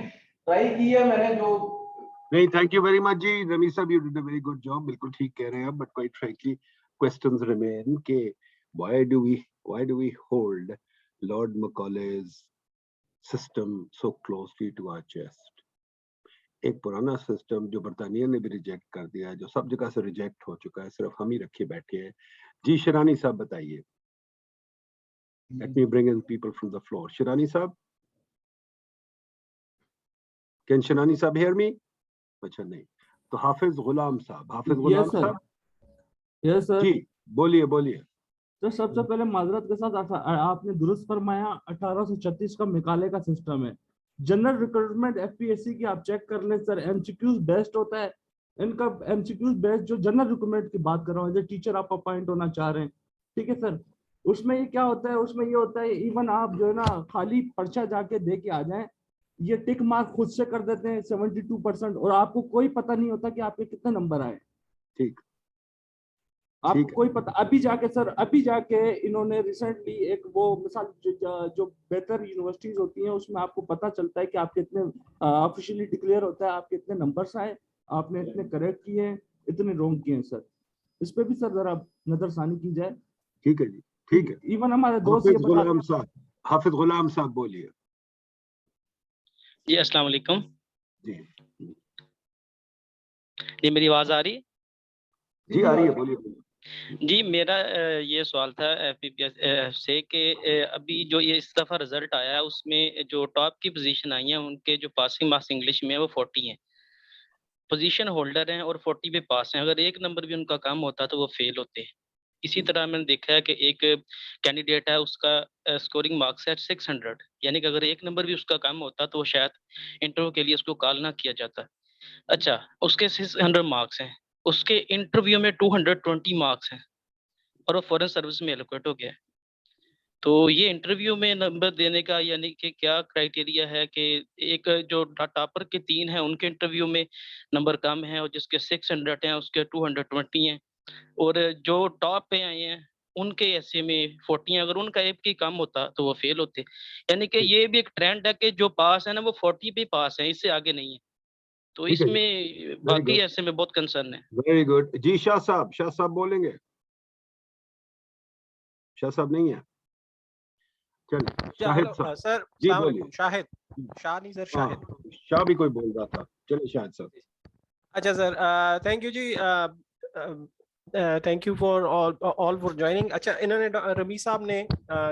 ट्राई की है, मैंने जो नहीं, थैंक यू वेरी मच जी रमीज साहब, you did a very good job, बिल्कुल ठीक कह रहे हैं आप, but quite frankly questions remain के why do we hold Lord Macaulay's system so closely to our chest? एक पुराना सिस्टम जो बर्तानिया ने भी रिजेक्ट कर दिया है, जो सब जगह से रिजेक्ट हो चुका है, सिर्फ हम ही रखे बैठे हैं। जी शिरानी साहब बताइए। Let me bring in people from the floor. Shirani साहब, can Shirani साहब hear me? अच्छा नहीं, तो हाफिज गुलाम साहब, हाफिज गुलाम साहब, यस सर, जी बोलिए। तो सबसे पहले माजरत के साथ आपने दुरुस्त फरमाया 1836 का मिकाले का सिस्टम है। जनरल रिक्रूटमेंट एफपीएससी की आप चेक कर ले सर, एमसीक्यूज बेस्ड होता है, इनका एमसीक्यूज बेस्ड जो जनरल रिक्रूटमेंट की बात कर रहा हूँ, जो टीचर आप अपॉइंट होना चाह रहे हैं, ठीक है सर, उसमें ये क्या होता है, उसमें ये होता है इवन आप जो है ना खाली पर्चा जाके दे के आ जाएं, ये टिक मार्क खुद से कर देते हैं 72%, और आपको कोई पता नहीं होता कि आपके कितने नंबर आए। ठीक, आपको कोई पता, अभी जाके इन्होंने रिसेंटली एक वो मिसाल जो बेहतर यूनिवर्सिटीज होती हैं उसमें आपको पता चलता है कि आपके इतने ऑफिशियली डिक्लेयर होता है आपके इतने नंबर्स आए, आपने इतने करेक्ट किए हैं, इतने रॉन्ग किए हैं सर, इस पे भी सर जरा नजरसानी की जाए। ठीक है जी, ठीक है। इवन हमारे दोस्त ये गुलाम साहब, हाफिज गुलाम साहब बोलिए। जी अस्सलाम वालेकुम। जी जी मेरी आवाज आ रही है? जी आ रही है, बोलिए बोलिए। जी मेरा ये सवाल था FPPS से कि अभी जो ये इस दफ़ा रिजल्ट आया है उसमें जो टॉप की पोजीशन आई है उनके जो पासिंग मार्क्स इंग्लिश में है वो 40 हैं। पोजीशन होल्डर हैं और 40 पे पास हैं। अगर एक नंबर भी उनका कम होता तो वो फेल होते। इसी तरह मैंने देखा है कि एक कैंडिडेट है उसका स्कोरिंग मार्क्स है 600, यानी कि अगर एक नंबर भी उसका कम होता तो वो शायद इंटरव्यू के लिए उसको कॉल ना किया जाता। अच्छा, उसके 600 मार्क्स हैं, उसके इंटरव्यू में 220 मार्क्स हैं और वो फॉरेन सर्विस में एलोकेट हो गया है। तो ये इंटरव्यू में नंबर देने का यानी कि क्या क्राइटेरिया है कि एक जो टॉपर के 3 हैं उनके इंटरव्यू में नंबर कम है और जिसके 600 हैं उसके 220 हैं और जो टॉप पे आए हैं उनके ऐसे में 40 हैं, अगर उनका एक भी कम होता तो वो फेल होते। यानी कि ये भी एक ट्रेंड है कि जो पास है ना वो 40 पे पास है, इससे आगे नहीं है। तो ठीक है जी, इसमें वेरी वाक़ई गुड, ऐसे में बहुत कंसर्न है। Very good. जी शाह साहब बोलेंगे? शाह साहब नहीं है, चलिए शाहिद हेलो साहब। सर, जी अस्सलाम बोलिए। वालेकुम। शाहिद, शाह नहीं सर, हाँ, शाहिद। शाह भी कोई बोल रहा था, चलिए शाहिद साहब। अच्छा सर, थैंक यू जी, thank you for all for joining. अच्छा, इन्होंने रमी साहब ने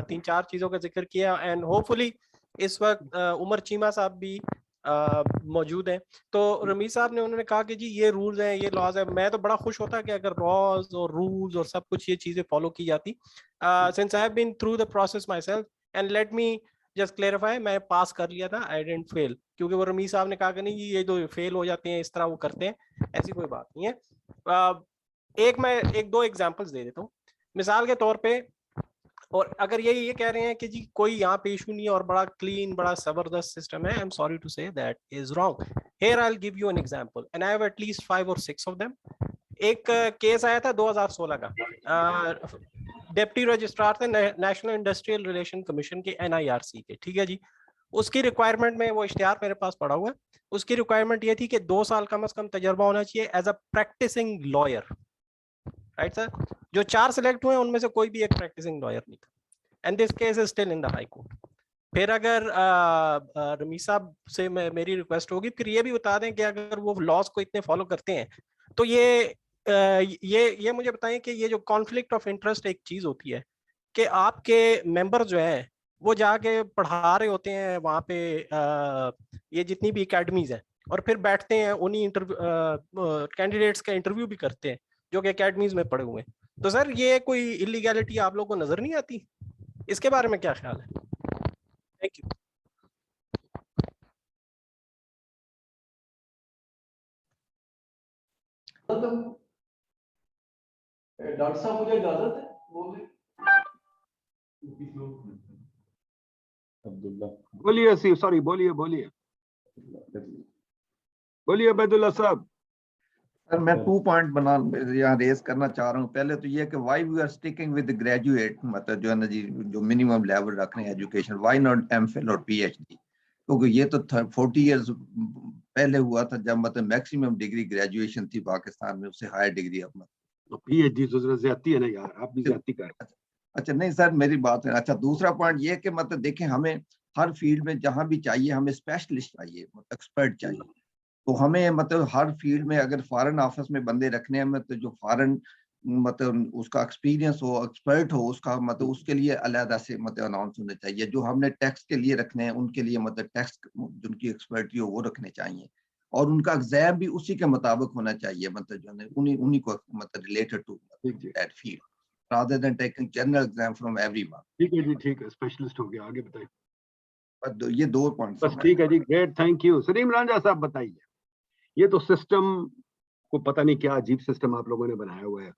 3-4 चीज़ों का जिक्र किया एंड होपफुली इस वक्त उमर चीमा साहब भी मौजूद हैं। तो रमी साहब ने उन्होंने कहा कि जी ये रूल्स हैं, ये लॉज है। मैं तो बड़ा खुश होता कि अगर लॉज और रूल्स और सब कुछ ये चीज़ें फॉलो की जाती। Since I have been through the process myself and let me just clarify, मैं पास कर लिया था, आई डेंट फेल। क्योंकि वो रमी साहब ने कहा कि नहीं ये जो फेल हो जाते हैं इस तरह वो करते हैं, ऐसी कोई बात नहीं है। मैं एक दो एग्जांपल्स दे देता हूँ मिसाल के तौर पे। और अगर ये कह रहे हैं कि जी कोई यहाँ पे इशू नहीं है और बड़ा क्लीन बड़ा जबरदस्त सिस्टम है, I am sorry to say that is wrong. Here I will give you an example and I have at least 5 और 6 ऑफ देम। एक केस आया था 2016 का, डिप्टी रजिस्ट्रार थे नेशनल इंडस्ट्रियल रिलेशन कमीशन के, NIRC के, ठीक है जी। उसकी रिक्वायरमेंट में वो इश्तिहार मेरे पास पड़ा हुआ है। उसकी रिक्वायरमेंट ये थी कि 2 साल कम से कम तजर्बा होना चाहिए as a practicing lawyer, right sir. जो 4 सिलेक्ट हुए उनमें से कोई भी एक प्रैक्टिसिंग लॉयर नहीं था and this case is still in the high court. फिर अगर रमी साहब से मेरी रिक्वेस्ट होगी फिर ये भी बता दें कि अगर वो लॉज को इतने फॉलो करते हैं तो ये मुझे बताएं कि ये जो कॉन्फ्लिक्ट ऑफ इंटरेस्ट एक चीज होती है कि आपके मेंबर जो है वो जाके पढ़ा रहे होते हैं वहाँ पे ये जितनी भी एकेडमीज हैं और फिर बैठते हैं उन्हीं कैंडिडेट्स का इंटरव्यू भी करते हैं जो कि एकेडमीज में पढ़े हुए हैं। तो सर ये कोई इलीगैलिटी आप लोगों को नजर नहीं आती? इसके बारे में क्या ख्याल है? Thank you. डॉक्टर साहब मुझे इजाजत है बोले? अब्दुल्ला बोलिए, सॉरी बोलिए बोलिए बोलिए अबैदुल्ला साहब। सर मैं 2 पॉइंट बना यहाँ रेज करना चाह रहा हूँ। पहले तो ये कि why we are sticking with graduate, मतलब जो है ना जी जो मिनिमम लेवल रख रहे हैं एजुकेशन, व्हाई नॉट MPhil और PhD? क्योंकि ये तो 40 इयर्स पहले हुआ था जब मतलब मैक्सिमम डिग्री ग्रेजुएशन थी पाकिस्तान में, उससे हायर डिग्री अब PhD तो जरा ज्यादती है ना यार, आप भी ज्यादती कर रहे हैं। अच्छा नहीं सर मेरी बात है। अच्छा दूसरा पॉइंट ये कि मतलब देखें हमें हर फील्ड में जहां भी चाहिए हमें स्पेशलिस्ट चाहिए, एक्सपर्ट चाहिए। तो हमें मतलब हर फील्ड में अगर फॉरेन ऑफिस में बंदे रखने हैं मतलब जो फॉरेन मतलब उसका एक्सपीरियंस हो, एक्सपर्ट हो, उसका मतलब उसके लिए अलग से मतलब अनाउंस होने चाहिए। जो हमने टैक्स के लिए रखने हैं उनके लिए मतलब टैक्स जिनकी एक्सपर्टी हो वो रखने चाहिए और उनका एग्जाम भी उसी के मुताबिक होना चाहिए, मतलब जो है उन्हीं को मतलब related to that field rather than taking general exam from everyone। ठीक है जी, ठीक है, स्पेशलिस्ट हो गया, आगे बताइए। पर ये 2 पॉइंट्स बस ठीक है जी, great, thank you. Saleem Ranjha sahab बताइए। ये तो सिस्टम को पता नहीं क्या अजीब सिस्टम आप लोगों ने बनाया हुआ है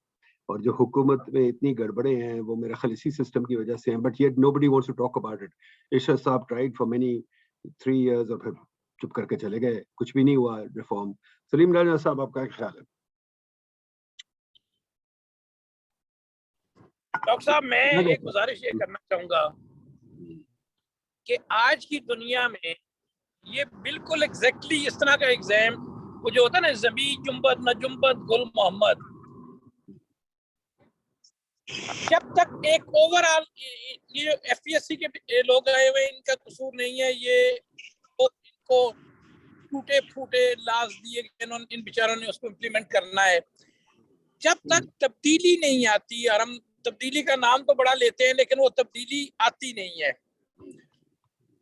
और जो हुकूमत में इतनी गड़बड़े हैं वो मेरा ख्याल इसी सिस्टम की वजह से हैं, but yet nobody wants to talk about it. Irshad sahab tried for many 3 years और फिर चुप करके चले गए, कुछ भी नहीं हुआ रिफॉर्म। सलीम रांझा साहब आपका क्या ख्याल है? डॉक्टर साहब मैं एक गुजारिश ये करना चाहूंगा कि आज की दुनिया में ये बिल्कुल एग्जैक्टली इस तरह का एग्जाम वो जो होता है ना, जबी जुम्बत न जुम्बत गुल मोहम्मद, जब तक एक ओवरऑल ये जो एफपीएससी के लोग आए हुए इनका कसूर नहीं है, ये तो इनको टूटे फूटे लाज दिए गए, इन बेचारों ने उसको इम्प्लीमेंट करना है। जब तक तब्दीली नहीं आती, और हम तब्दीली का नाम तो बड़ा लेते हैं लेकिन वो तब्दीली आती नहीं है।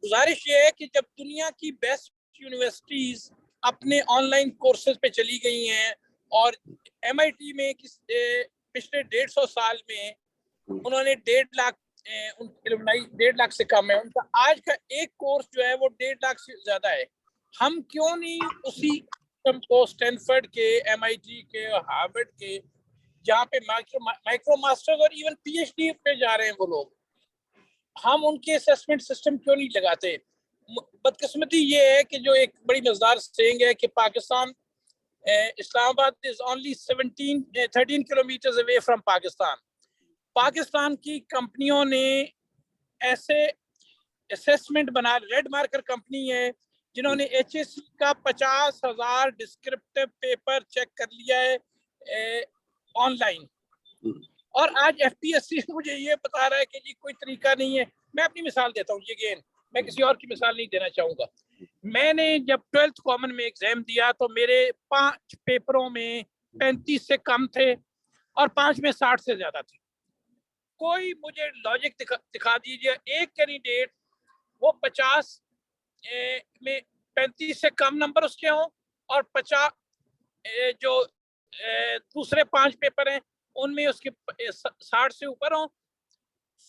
गुजारिश ये है कि जब दुनिया की बेस्ट यूनिवर्सिटीज अपने ऑनलाइन कोर्सेज पे चली गई हैं और MIT में पिछले 150 साल में उन्होंने 1.5 लाख उनके एलुमनाई 1.5 लाख से कम है, उनका आज का एक कोर्स जो है वो 1.5 लाख से ज्यादा है। हम क्यों नहीं उसी को स्टैनफोर्ड के, MIT के, हार्वर्ड के, जहाँ पे माइक्रो मास्टर्स और इवन PhD पे जा रहे हैं वो लोग, हम उनके असेसमेंट सिस्टम क्यों नहीं लगाते? बदकिस्मती ये है कि जो एक बड़ी मजेदार सेइंग है कि Pakistan, Islamabad is only 13 kilometre away from Pakistan. Pakistan की कंपनियों ने ऐसे असेसमेंट बना, रेड मार्कर कंपनी है जिन्होंने HSC का 50,000 डिस्क्रिप्टिव पेपर चेक कर लिया है ऑनलाइन, और आज FPSC मुझे ये बता रहा है कि जी कोई तरीका नहीं है। मैं अपनी मिसाल देता हूँ, ये गेन मैं किसी और की मिसाल नहीं देना चाहूंगा। मैंने जब 12th कॉमन में एग्जाम दिया तो मेरे 5 पेपरों में 35 से कम थे और 5 में 60 से ज्यादा थे। कोई मुझे लॉजिक दिखा दीजिए, एक कैंडिडेट वो 50 में 35 से कम नंबर उसके हों और 50 जो दूसरे 5 पेपर हैं उनमें उसके 60 से ऊपर हों।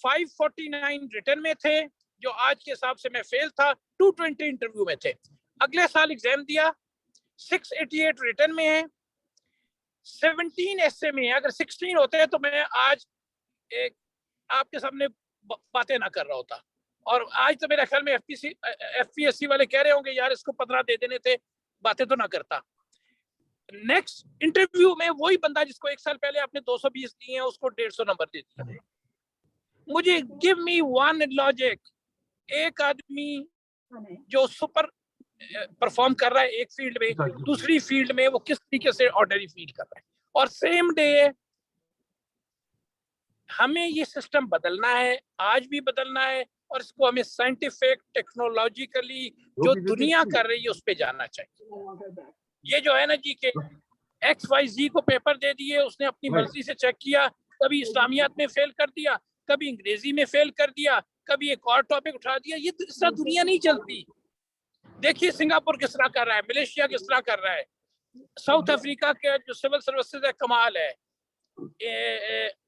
549 रिटर्न में थे, जो आज के हिसाब से मैं फेल था। 220 इंटरव्यू में थे। अगले साल एग्जाम दिया, 688 रिटर्न में है, 17 ऐसे में है। अगर 16 होते हैं तो मैं आज एक आपके सामने बातें ना कर रहा होता, और आज तो मेरे ख्याल में FPSC वाले कह रहे होंगे यार इसको 15 दे देने थे, बातें तो ना करता। नेक्स्ट इंटरव्यू में वही बंदा जिसको एक साल पहले आपने 220 दिए हैं उसको 150 नंबर दे दिया। मुझे गिव मी वन लॉजिक, एक आदमी जो सुपर परफॉर्म कर रहा है एक फील्ड में, दूसरी फील्ड में वो किस तरीके से ऑर्डिनरी फील कर रहा है, और सेम डे हमें ये सिस्टम बदलना है, आज भी बदलना है, और इसको हमें साइंटिफिक टेक्नोलॉजिकली जो दुनिया कर रही है उस पर जाना चाहिए। ये जो है ना जी के XYZ को पेपर दे दिए, उसने अपनी मर्जी से चेक किया, कभी इस्लामियात में फेल कर दिया, कभी अंग्रेजी में फेल कर दिया, कभी एक और टॉपिक उठा दिया। ये इस तरह दुनिया नहीं चलती। देखिए सिंगापुर किस तरह कर रहा है, मलेशिया किस तरह कर रहा है, साउथ अफ्रीका के जो सिविल सर्विसेज है कमाल है,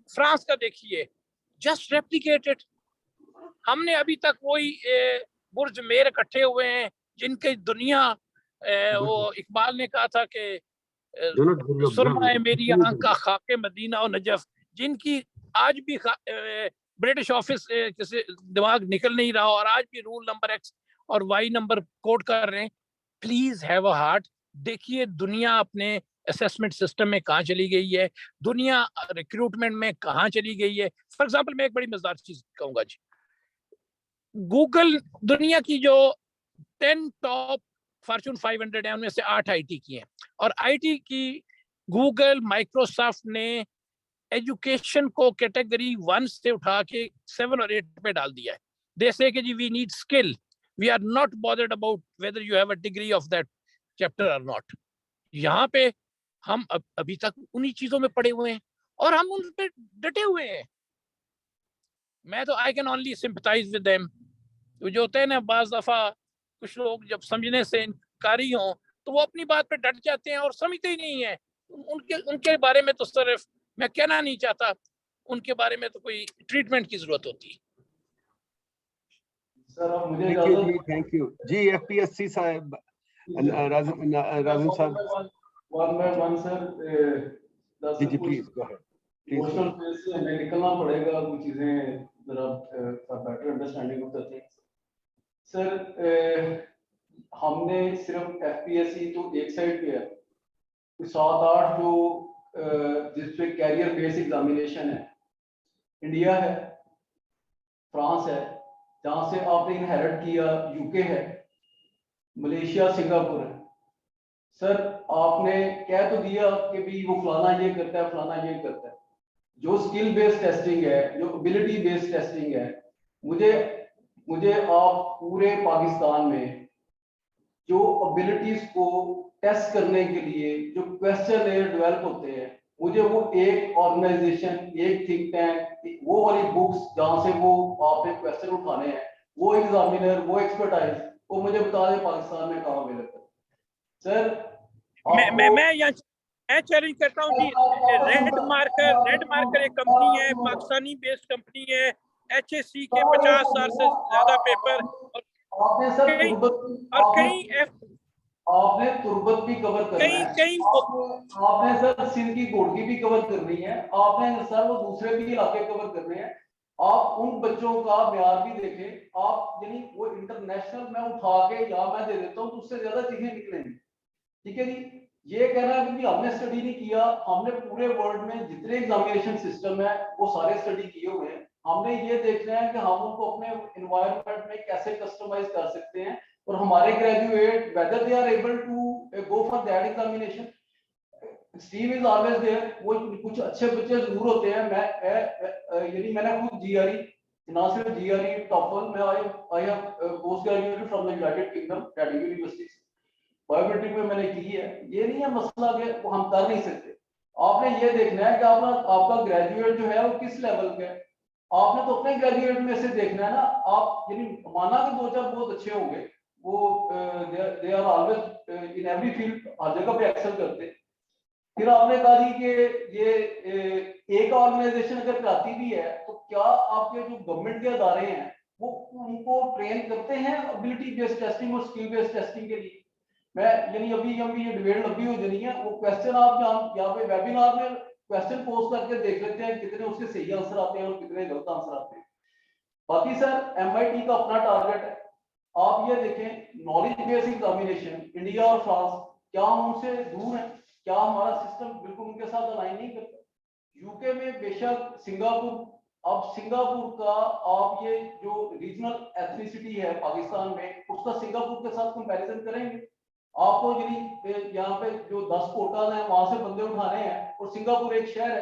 फ्रांस का देखिए, जस्ट रेप्लिकेटेड। हमने अभी तक वही बुर्ज मेर इकट्ठे हुए हैं जिनकी दुनिया वो इकबाल ने कहा था कि सुरमा है मेरी आंख का खाके मदीना और नजफ, जिनकी आज भी ब्रिटिश ऑफिस किसी दिमाग निकल नहीं रहा और आज भी रूल नंबर X और Y नंबर कोड कर रहे हैं। Please have a heart. देखिए दुनिया अपने असेसमेंट सिस्टम में कहाँ चली गई है, दुनिया रिक्रूटमेंट में कहाँ चली गई है। फॉर एग्जांपल मैं एक बड़ी मजेदार चीज कहूंगा जी, गूगल दुनिया की जो 10 टॉप फॉर्च्यून 500 है उनमें से 8 IT की हैं, और IT की गूगल माइक्रोसॉफ्ट ने एजुकेशन को कैटेगरी 1 से उठा के 7 और 8 पे डाल दिया है। दे से कि जी we need skill, we are not bothered about whether you have a degree of that chapter और नॉट। यहाँ पे हम अभी तक उन्हीं चीजों में पड़े हुए हैं और हम उन पे डटे हुए हैं। मैं तो I can only sympathize with them. जो होते हैं ना, बाज दफा कुछ लोग जब समझने से इनकारी हों तो वो अपनी बात पे डट जाते हैं और समझते ही नहीं है। उनके बारे में तो सिर्फ मैं कहना नहीं चाहता, उनके बारे में तो कोई ट्रीटमेंट की जरूरत होती है। सर अब मुझे thank you ji FPSC sahab, Rajan sahab. One by one sir जी please go ahead. Emotional phase से हमें निकलना पड़ेगा, कुछ चीजें जरा for better understanding of the things. Sir हमने सिर्फ FPSC तो एक साइड पे है, 7-8 जो जिसपे कैरियर बेस एग्जामिनेशन है, इंडिया है, फ्रांस है जहाँ से आपने इनहेरिट किया, UK है, मलेशिया, सिंगापुर है। सर आपने कह तो दिया कि भी वो फलाना ये करता है, फलाना ये करता है, जो स्किल बेस्ड टेस्टिंग है, जो एबिलिटी बेस्ड टेस्टिंग है, मुझे आप पूरे पाकिस्तान में जो एबिलिटीज को टेस्ट करने के लिए जो क्वेश्चन डेवलप होते हैं, मुझे वो एक ऑर्गेनाइजेशन, एक थिंक टैंक, वो वाली बुक्स जहां से वो आपने क्वेश्चन उठाने हैं, वो एग्जामिनर, वो एक्सपर्टाइज, वो मुझे बता दें पाकिस्तान में कहाँ अवेलेबल है। सर मैं चैलेंज करता हूँ जी, रेड मार्कर एक कंपनी है, पाकिस्तानी बेस्ड कंपनी है, HSC के 50,000 से ज्यादा पेपर आपने सर आपने तुर्बत भी कवर करना है, आपने सर सिंध की घोड़की भी कवर करनी है, आपने सर वो दूसरे भी इलाके कवर करने हैं। आप उन बच्चों का म्यार भी देखें, आप यानी वो इंटरनेशनल मैं उठा के या मैं दे देता हूँ तो उससे ज्यादा चीजें निकलेंगी। ठीक है जी, ये कहना है कि हमने स्टडी नहीं किया, हमने पूरे वर्ल्ड में जितने एग्जामिनेशन सिस्टम है वो सारे स्टडी किए हुए हैं। हमने ये देखना है कि हम उनको अपने एनवायरनमेंट में कैसे कस्टमाइज कर सकते हैं, और हमारे graduate whether they are able to go for that examination. Steam is always there, वो कुछ अच्छे बच्चे जरूर होते हैं। यानी मैंने खुद जीआरई, ना सिर्फ जीआरई टॉफल, मैं I have post graduated from the United Kingdom at university, biometric में मैंने की है। ये नहीं है मसला कि वो हम कर नहीं सकते, आपने ये देखना है कि आपका ग्रेजुएट जो है वो किस लेवल पे है। आपने तो अपने ग्रेजुएट में से देखना है ना। आप यानी माना कि दो चार बहुत अच्छे होंगे, वो they are always in every field, हर जगह पे एक्सेल करते। फिर आपने कहा जी कि ये एक ऑर्गेनाइजेशन अगर कराती भी है तो क्या आपके जो गवर्नमेंट के अदारे हैं वो उनको ट्रेन करते हैं एबिलिटी बेस्ड टेस्टिंग और स्किल बेस्ड टेस्टिंग के लिए। मैं यानी अभी ये डिबेट लंबी हो जानी है, वो क्वेश्चन आप यहाँ पे वेबिनार में क्वेश्चन पोस्ट करके देख लेते हैं कितने उसके सही आंसर आते हैं और कितने गलत आंसर आते हैं। बाकी सर MIT का अपना टारगेट है, आप ये देखें नॉलेज बेस्ड एग्जामिनेशन इंडिया और फ्रांस, क्या हम उनसे दूर हैं? क्या हमारा सिस्टम बिल्कुल उनके साथ अलाइन नहीं करता? यूके में बेशक, सिंगापुर, अब सिंगापुर का आप ये जो रीजनल एथनिसिटी है पाकिस्तान में, उसका सिंगापुर के साथ कंपैरिजन करेंगे आपको, यानी यहाँ पे जो 10 कोटा है वहां से बंदे उठाने हैं, और सिंगापुर एक शहर है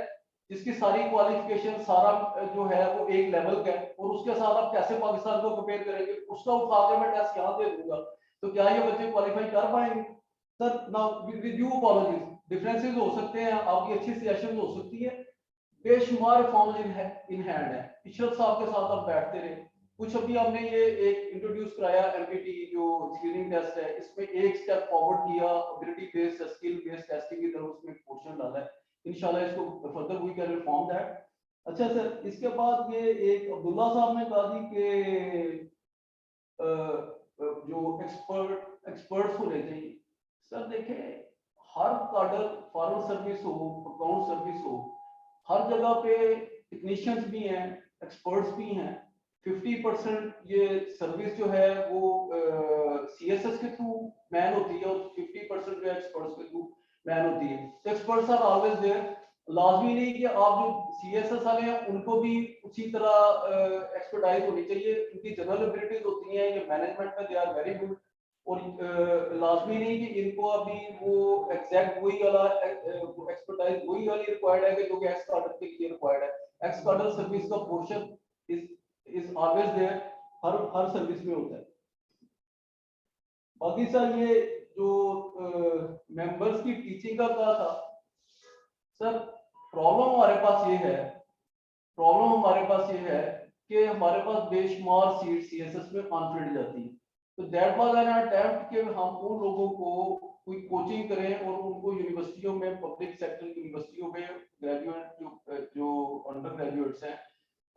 जिसकी सारी क्वालिफिकेशन सारा जो है वो एक लेवल का है, और उसके साथ आप कैसे पाकिस्तान को कंपेयर करेंगे? उसका उठा के मैं टेस्ट यहाँ दे दूंगा तो क्या ये बच्चे क्वालिफाई कर पाएंगे? Sir now with due apologies, differences हो सकते हैं, आपकी अच्छी सजेशन हो सकती है, बेशुमार फॉर्म्स इन हैंड है। इशरत साहब के साथ आप बैठते रहे, कुछ अभी हमने ये एक इंट्रोड्यूस कराया MPT जो स्क्रीनिंग टेस्ट है, इसमें एक स्टेप फॉरवर्ड किया, ability based skill based testing की तरफ उसमें पोर्शन डाला है, इंशाल्लाह इसको further we can reform that. अच्छा सर, इसके बाद ये एक अब्दुल्ला साहब ने कहा जी कि जो एक्सपर्ट्स होने चाहिए। सर देखें, हर काडर, फॉरेन सर्विस हो, अकाउंट सर्विस हो, हर जगह पे टेक्नीशियंस भी हैं, एक्सपर्ट्स भी हैं। 50% ये सर्विस जो है वो CSS के थ्रू मैन होती है, और 50% जो है एक्सपर्ट्स के थ्रू मैन होती है। तो एक्सपर्ट्स आर ऑलवेज देयर, लाजमी नहीं कि आप जो CSS वाले हैं उनको भी उसी तरह एक्सपर्टाइज होनी चाहिए, उनकी जनरल एबिलिटीज होती हैं, ये मैनेजमेंट में दे आर वेरी गुड, और लाजमी नहीं कि इनको अभी वो एग्जैक्ट वही वाला एक्सपर्टाइज वही वाली रिक्वायर्ड है कि जो कि एक्स कार्डर के लिए रिक्वायर्ड है। एक्स कार्डर सर्विस का पोर्शन इज ऑलवेज देयर, हर सर्विस में होता है। बाकी सर ये जो मेंबर्स की टीचिंग का कहा था, सर प्रॉब्लम हमारे पास ये है कि हमारे पास बेशुमार सीट CSS में अनफिल्ड जाती है। तो दैट वाज एन अटेम्प्ट कि हम उन लोगों को कोई कोचिंग करें और उनको यूनिवर्सिटियों में, पब्लिक सेक्टर यूनिवर्सिटियों में ग्रेजुएट जो अंडर ग्रेजुएट्स हैं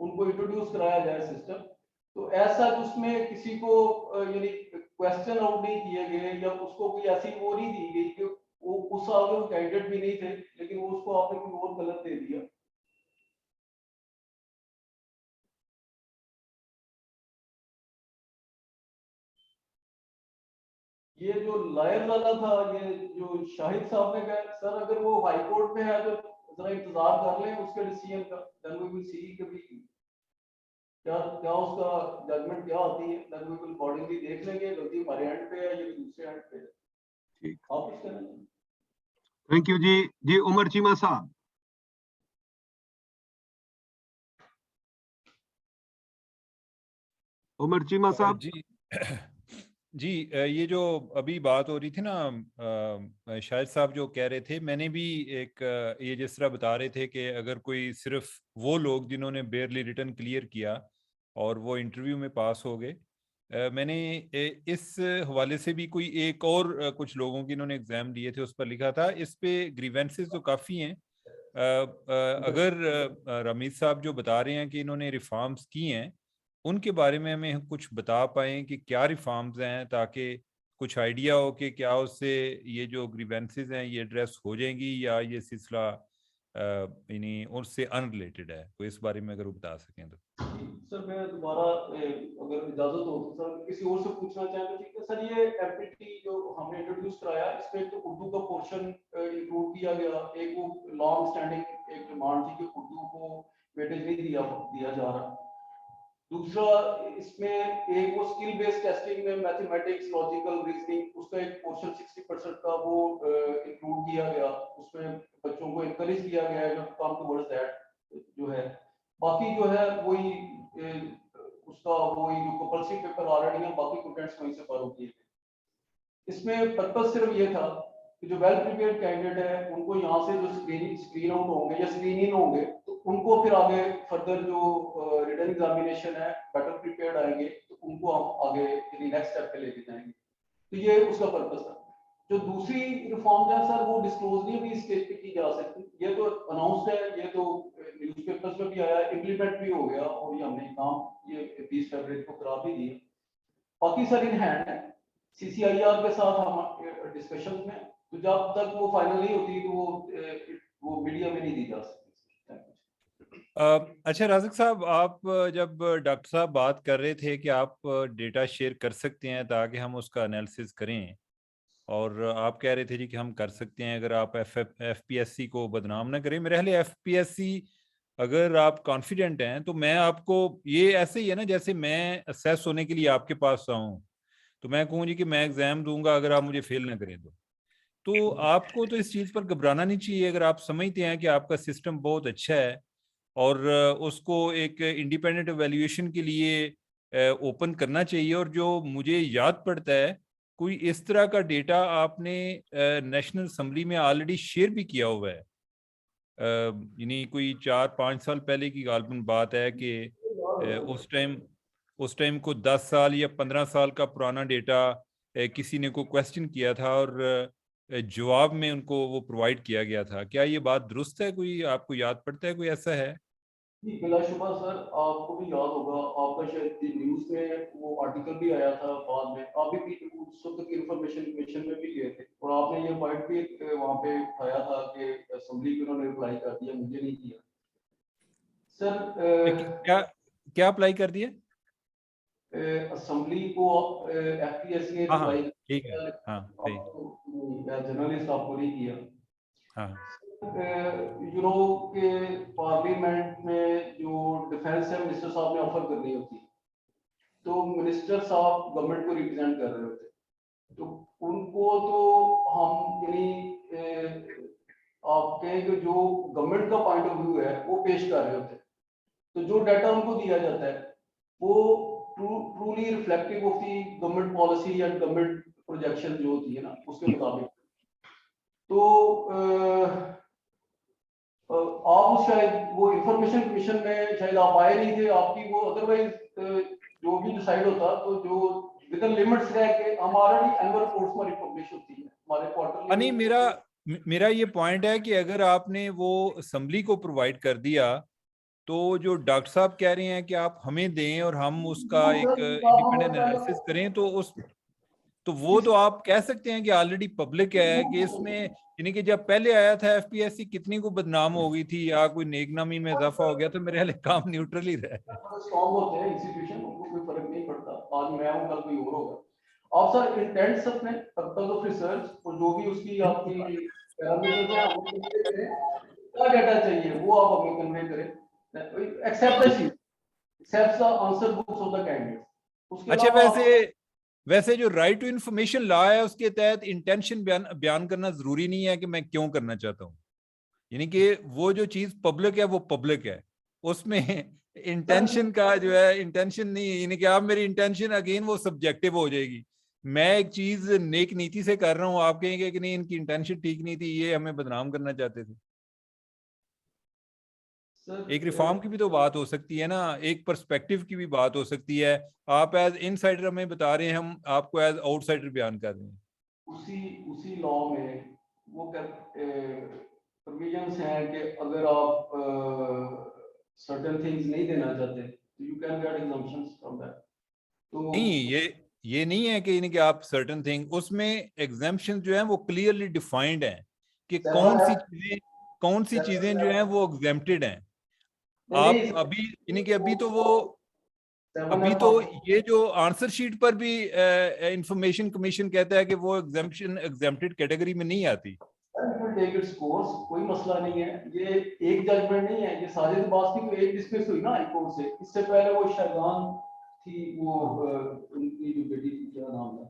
उनको इंट्रोड्यूस कराया जाए सिस्टम। तो ऐसा उसमें किसी को यानी क्वेश्चन आउट नहीं किए गए, या उसको कोई ऐसी वो नहीं दी गई कि वो उस साल में वो कैंडिडेट भी नहीं थे, लेकिन वो उसको आपने कोई और गलत दे दिया। ये जो लायर वाला था, ये जो शाहिद साहब ने कहा, सर अगर वो हाई कोर्ट में है तो जरा इंतजार कर लें उसके डिसीजन का, देन वी विल सी कि क्या क्या उसका जजमेंट क्या आती है, देन वी विल अकॉर्डिंगली देख लेंगे गलती हमारे एंड पे है या दूसरे एंड पे है। ठीक, आप कुछ कहना? थैंक यू जी। उमर चीमा साहब। उमर चीमा साहब। जी जी, ये जो अभी बात हो रही थी ना, शाहिद साहब जो कह रहे थे, मैंने भी एक ये जिस तरह बता रहे थे कि अगर कोई सिर्फ वो लोग जिन्होंने बेयरली रिटर्न क्लियर किया और वो इंटरव्यू में पास हो गए, मैंने इस हवाले से भी कोई एक और कुछ लोगों की इन्होंने एग्जाम दिए थे, उस पर लिखा था। इस पे ग्रीवेंसेस तो काफ़ी हैं। अगर रमीज साहब जो बता रहे हैं कि इन्होंने रिफॉर्म्स की हैं, उनके बारे में हमें कुछ बता पाएं कि क्या रिफॉर्म्स हैं, ताकि कुछ आइडिया हो कि क्या उससे ये जो ग्रीवेंसेस हैं ये एड्रेस हो जाएंगी या ये सिलसिला यानी उससे अनरिलेटेड है। तो इस बारे में अगर वो बता सकें तो। सर मैं दोबारा अगर इजाजत हो तो सर किसी और से पूछना चाहें तो ठीक है सर। ये एमपीटी जो हमने इंट्रोड्यूस कराया, इसमें तो उर्दू का पोर्शन इंक्लूड किया गया। एक वो लॉन्ग स्टैंडिंग एक डिमांड थी कि उर्दू को वेटेज नहीं दिया जा रहा। दूसरा, इसमें एक वो स्किल बेस्ड टेस्टिंग में मैथमेटिक्स, लॉजिकल रीजनिंग, उसका एक पोर्शन 60% का वो इंक्लूड किया गया। उसमें बच्चों को इनकरेज किया गया है कम टुवर्ड्स दैट जो है। बाकी जो है वही उसका वही जो कंपल्सरी पेपर ऑलरेडी है, बाकी कंटेंट्स वहीं से फॉलो किए गए। इसमें पर्पस सिर्फ ये था कि जो वेल प्रिपेयर्ड कैंडिडेट है उनको यहाँ से जो स्क्रीन आउट होंगे या स्क्रीन इन होंगे, तो उनको फिर आगे फर्दर जो रिटन एग्जामिनेशन है बेटर प्रिपेयर्ड आएंगे, तो उनको हम आगे नेक्स्ट स्टेप पे लेके जाएंगे। तो ये उसका पर्पस था। जो दूसरी रिफॉर्म है सर, वो डिस्क्लोज नहीं अभी स्टेज पे की जा सकती। ये तो अनाउंस्ड है, ये तो न्यूज़पेपर्स में भी आया, इम्प्लीमेंट भी हो गया और ये हमने काम ये 20 फरवरी को करा भी दिया। बाकी सर इन हैंड है, सीसीआईआर के साथ हम डिस्कशन में, तो जब तक वो फाइनल नहीं होती तो वो मीडिया में नहीं दी जा सकती। अच्छा राज़िक साहब, आप जब डॉक्टर साहब बात कर रहे थे कि आप डेटा शेयर कर सकते हैं ताकि हम उसका एनालिसिस करें, और आप कह रहे थे जी कि हम कर सकते हैं अगर आप एफपीएससी को बदनाम ना करें। मेरे ख्याल एफपीएससी अगर आप कॉन्फिडेंट हैं तो मैं आपको, ये ऐसे ही है ना जैसे मैं असेस होने के लिए आपके पास आऊँ तो मैं कहूँ जी कि मैं एग्जाम दूंगा, अगर आप मुझे फेल ना करें तो आपको तो इस चीज़ पर घबराना नहीं चाहिए। अगर आप समझते हैं कि आपका सिस्टम बहुत अच्छा है और उसको एक इंडिपेंडेंट एवेल्यूएशन के लिए ओपन करना चाहिए। और जो मुझे याद पड़ता है, कोई इस तरह का डेटा आपने नेशनल असम्बली में ऑलरेडी शेयर भी किया हुआ है, यानी कोई 4-5 साल पहले की गालबन बात है कि उस टाइम को 10 साल या 15 साल का पुराना डेटा किसी ने को क्वेश्चन किया था और जवाब में उनको वो प्रोवाइड किया गया था। क्या ये बात दुरुस्त है? कोई आपको याद पड़ता है, कोई ऐसा है? जी बिलाशुबा सर, आपको भी याद होगा, आपका शायद न्यूज में वो आर्टिकल भी आया था बाद में। आप भी उस वक्त की इंफॉर्मेशन कमीशन में भी गए थे और आपने ये पॉइंट भी वहाँ पे उठाया था कि असेंबली को उन्होंने रिप्लाई कर दिया, मुझे नहीं किया सर। क्या क्या अप्लाई कर दिया? असेंबली को एफपीएससी ने हाँ हाँ रिप्लाई ठीक है, हाँ सही, जर्नलिस्ट आपको नहीं किया। हाँ यूरोप के पार्लियामेंट में जो डिफेंस है मिनिस्टर साहब ने ऑफर करनी होती है, तो मिनिस्टर साहब गवर्नमेंट को रिप्रेजेंट कर रहे होते, तो उनको तो हम यानी आपके जो गवर्नमेंट का पॉइंट ऑफ व्यू है वो पेश कर रहे होते। तो जो डाटा उनको दिया जाता है वो truly reflective of the government policy and government projection जो होती है ना, उसके मुताबिक। तो आप शायद वो इंफॉर्मेशन कमीशन में शायद आप आए नहीं थे, आपकी वो अदरवाइज जो भी डिसाइड होता तो जो विद इन लिमिट्स रह के हमारा भी एनुअल रिपोर्ट्स हमारी पब्लिश होती है, हमारे क्वार्टरली। नहीं, मेरा ये पॉइंट है कि अगर आपने वो असेंबली को प्रोवाइड कर दिया तो जो डॉक्टर साहब कह रहे हैं कि आप हमें दें और हम उसका एक इंडिपेंडेंट एनालिसिस करें, तो वो तो आप कह सकते हैं कि ऑलरेडी पब्लिक है कि इसमें, यानी कि जब पहले आया था एफपीएससी कितनी को बदनाम हो गई थी या कोई नेकनामी में इजाफा हो गया, तो मेरे ख्याल काम न्यूट्रल ही रहा है। स्ट्रांग होते हैं इंस्टीट्यूशन, उनको कोई फर्क नहीं पड़ता, आज मैं हूं कल कोई और होगा। आप सर इंटेंट्स अपने पर्पस ऑफ रिसर्च और जो भी उसकी आपकी पैरामीटर्स हैं क्या डाटा चाहिए वो आप हमें कन्वे करें, except the sheet, except the answer books of the candidates. उसके अच्छा, वैसे जो राइट टू इंफॉर्मेशन लॉ है उसके तहत इंटेंशन बयान करना जरूरी नहीं है कि मैं क्यों करना चाहता हूँ। यानी कि वो जो चीज पब्लिक है वो पब्लिक है, उसमें इंटेंशन का जो है, इंटेंशन नहीं, यानी कि आप मेरी इंटेंशन अगेन वो सब्जेक्टिव हो जाएगी। मैं एक चीज नेक नीति से कर रहा हूँ, आप कहेंगे कि नहीं इनकी इंटेंशन ठीक नहीं थी, ये हमें बदनाम करना चाहते थे। एक रिफॉर्म की भी तो बात हो सकती है ना, एक पर्सपेक्टिव की भी बात हो सकती है। आप एज इनसाइडर हमें बता रहे हैं, हम आपको एज आउटसाइडर बयान कर रहे हैं। उसी लॉ में वो प्रोविजंस हैं कि अगर आप सर्टेन थिंग्स नहीं देना चाहते तो you can get exemptions from that. तो नहीं, ये नहीं है कि यानी कि आप सर्टेन थिंग, उसमें एग्जाम्पशन जो है वो क्लियरली डिफाइंड है कि कौन सी चीजें जो हैं वो एग्जेम्प्टेड हैं। आप अभी यानी कि अभी तो ये जो आंसर शीट पर भी इंफॉर्मेशन कमीशन कहता है कि वो एग्जेम्प्टेड कैटेगरी में नहीं आती। टेक इट्स कोर्स, कोई मसला नहीं है। ये एक जजमेंट नहीं है, ये साजिद अब्बास की तो एक डिस्मिस हुई ना हाई कोर्ट से। इससे पहले वो शहजान थी, वो उनकी जो बेटी थी, क्या नाम था,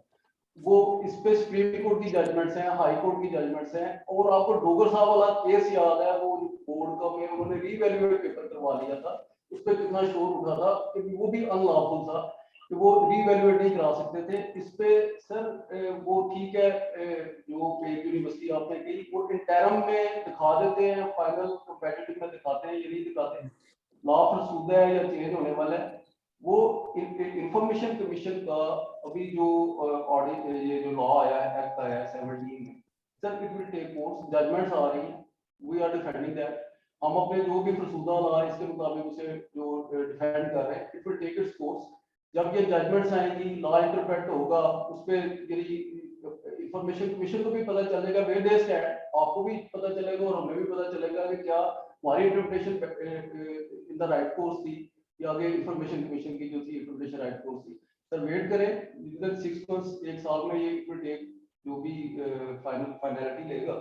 वो इस पे सुप्रीम कोर्ट की जजमेंट्स हैं, हाई कोर्ट की जजमेंट्स हैं। और आपको डोगर साहब वाला केस याद है, वो बोर्ड का में उन्होंने रीवैल्यूएट पेपर करवा लिया था, उस पर कितना शोर उठा था कि वो भी अनलॉफुल था कि वो रीवैल्यूएट नहीं करा सकते थे। इस पे सर वो ठीक है, जो एक यूनिवर्सिटी आपने कही वो इंटरम में दिखा देते हैं, फाइनल कॉम्पिटिटिव में दिखाते हैं, ये नहीं दिखाते। लॉ फरसूदा है या चेंज होने वाला है। वो इंफॉर्मेशन कमीशन का अभी जो ऑडिट, ये जो लॉ आया है, एक्ट आया है 17 में, sir it will take course, judgements आ रही हैं, वी आर डिफेंडिंग दैट। हम अपने जो भी फरसूदा लॉ है इसके मुताबिक उसे जो डिफेंड कर रहे हैं, it will take its course. जब ये जजमेंट्स आएंगी, लॉ इंटरप्रेट होगा, उस पर इंफॉर्मेशन कमीशन को भी पता चलेगा, वे दे स्टैंड, आपको भी पता चलेगा और हमें भी पता चलेगा कि क्या हमारी interpretation in the right course थी या आगे इंफॉर्मेशन कमीशन की जो थी इंटरप्रिटेशन राइट कोर्स थी। सर वेट करें, विद 6 मंथ्स, एक साल में ये विल टेक, जो भी फाइनलिटी लेगा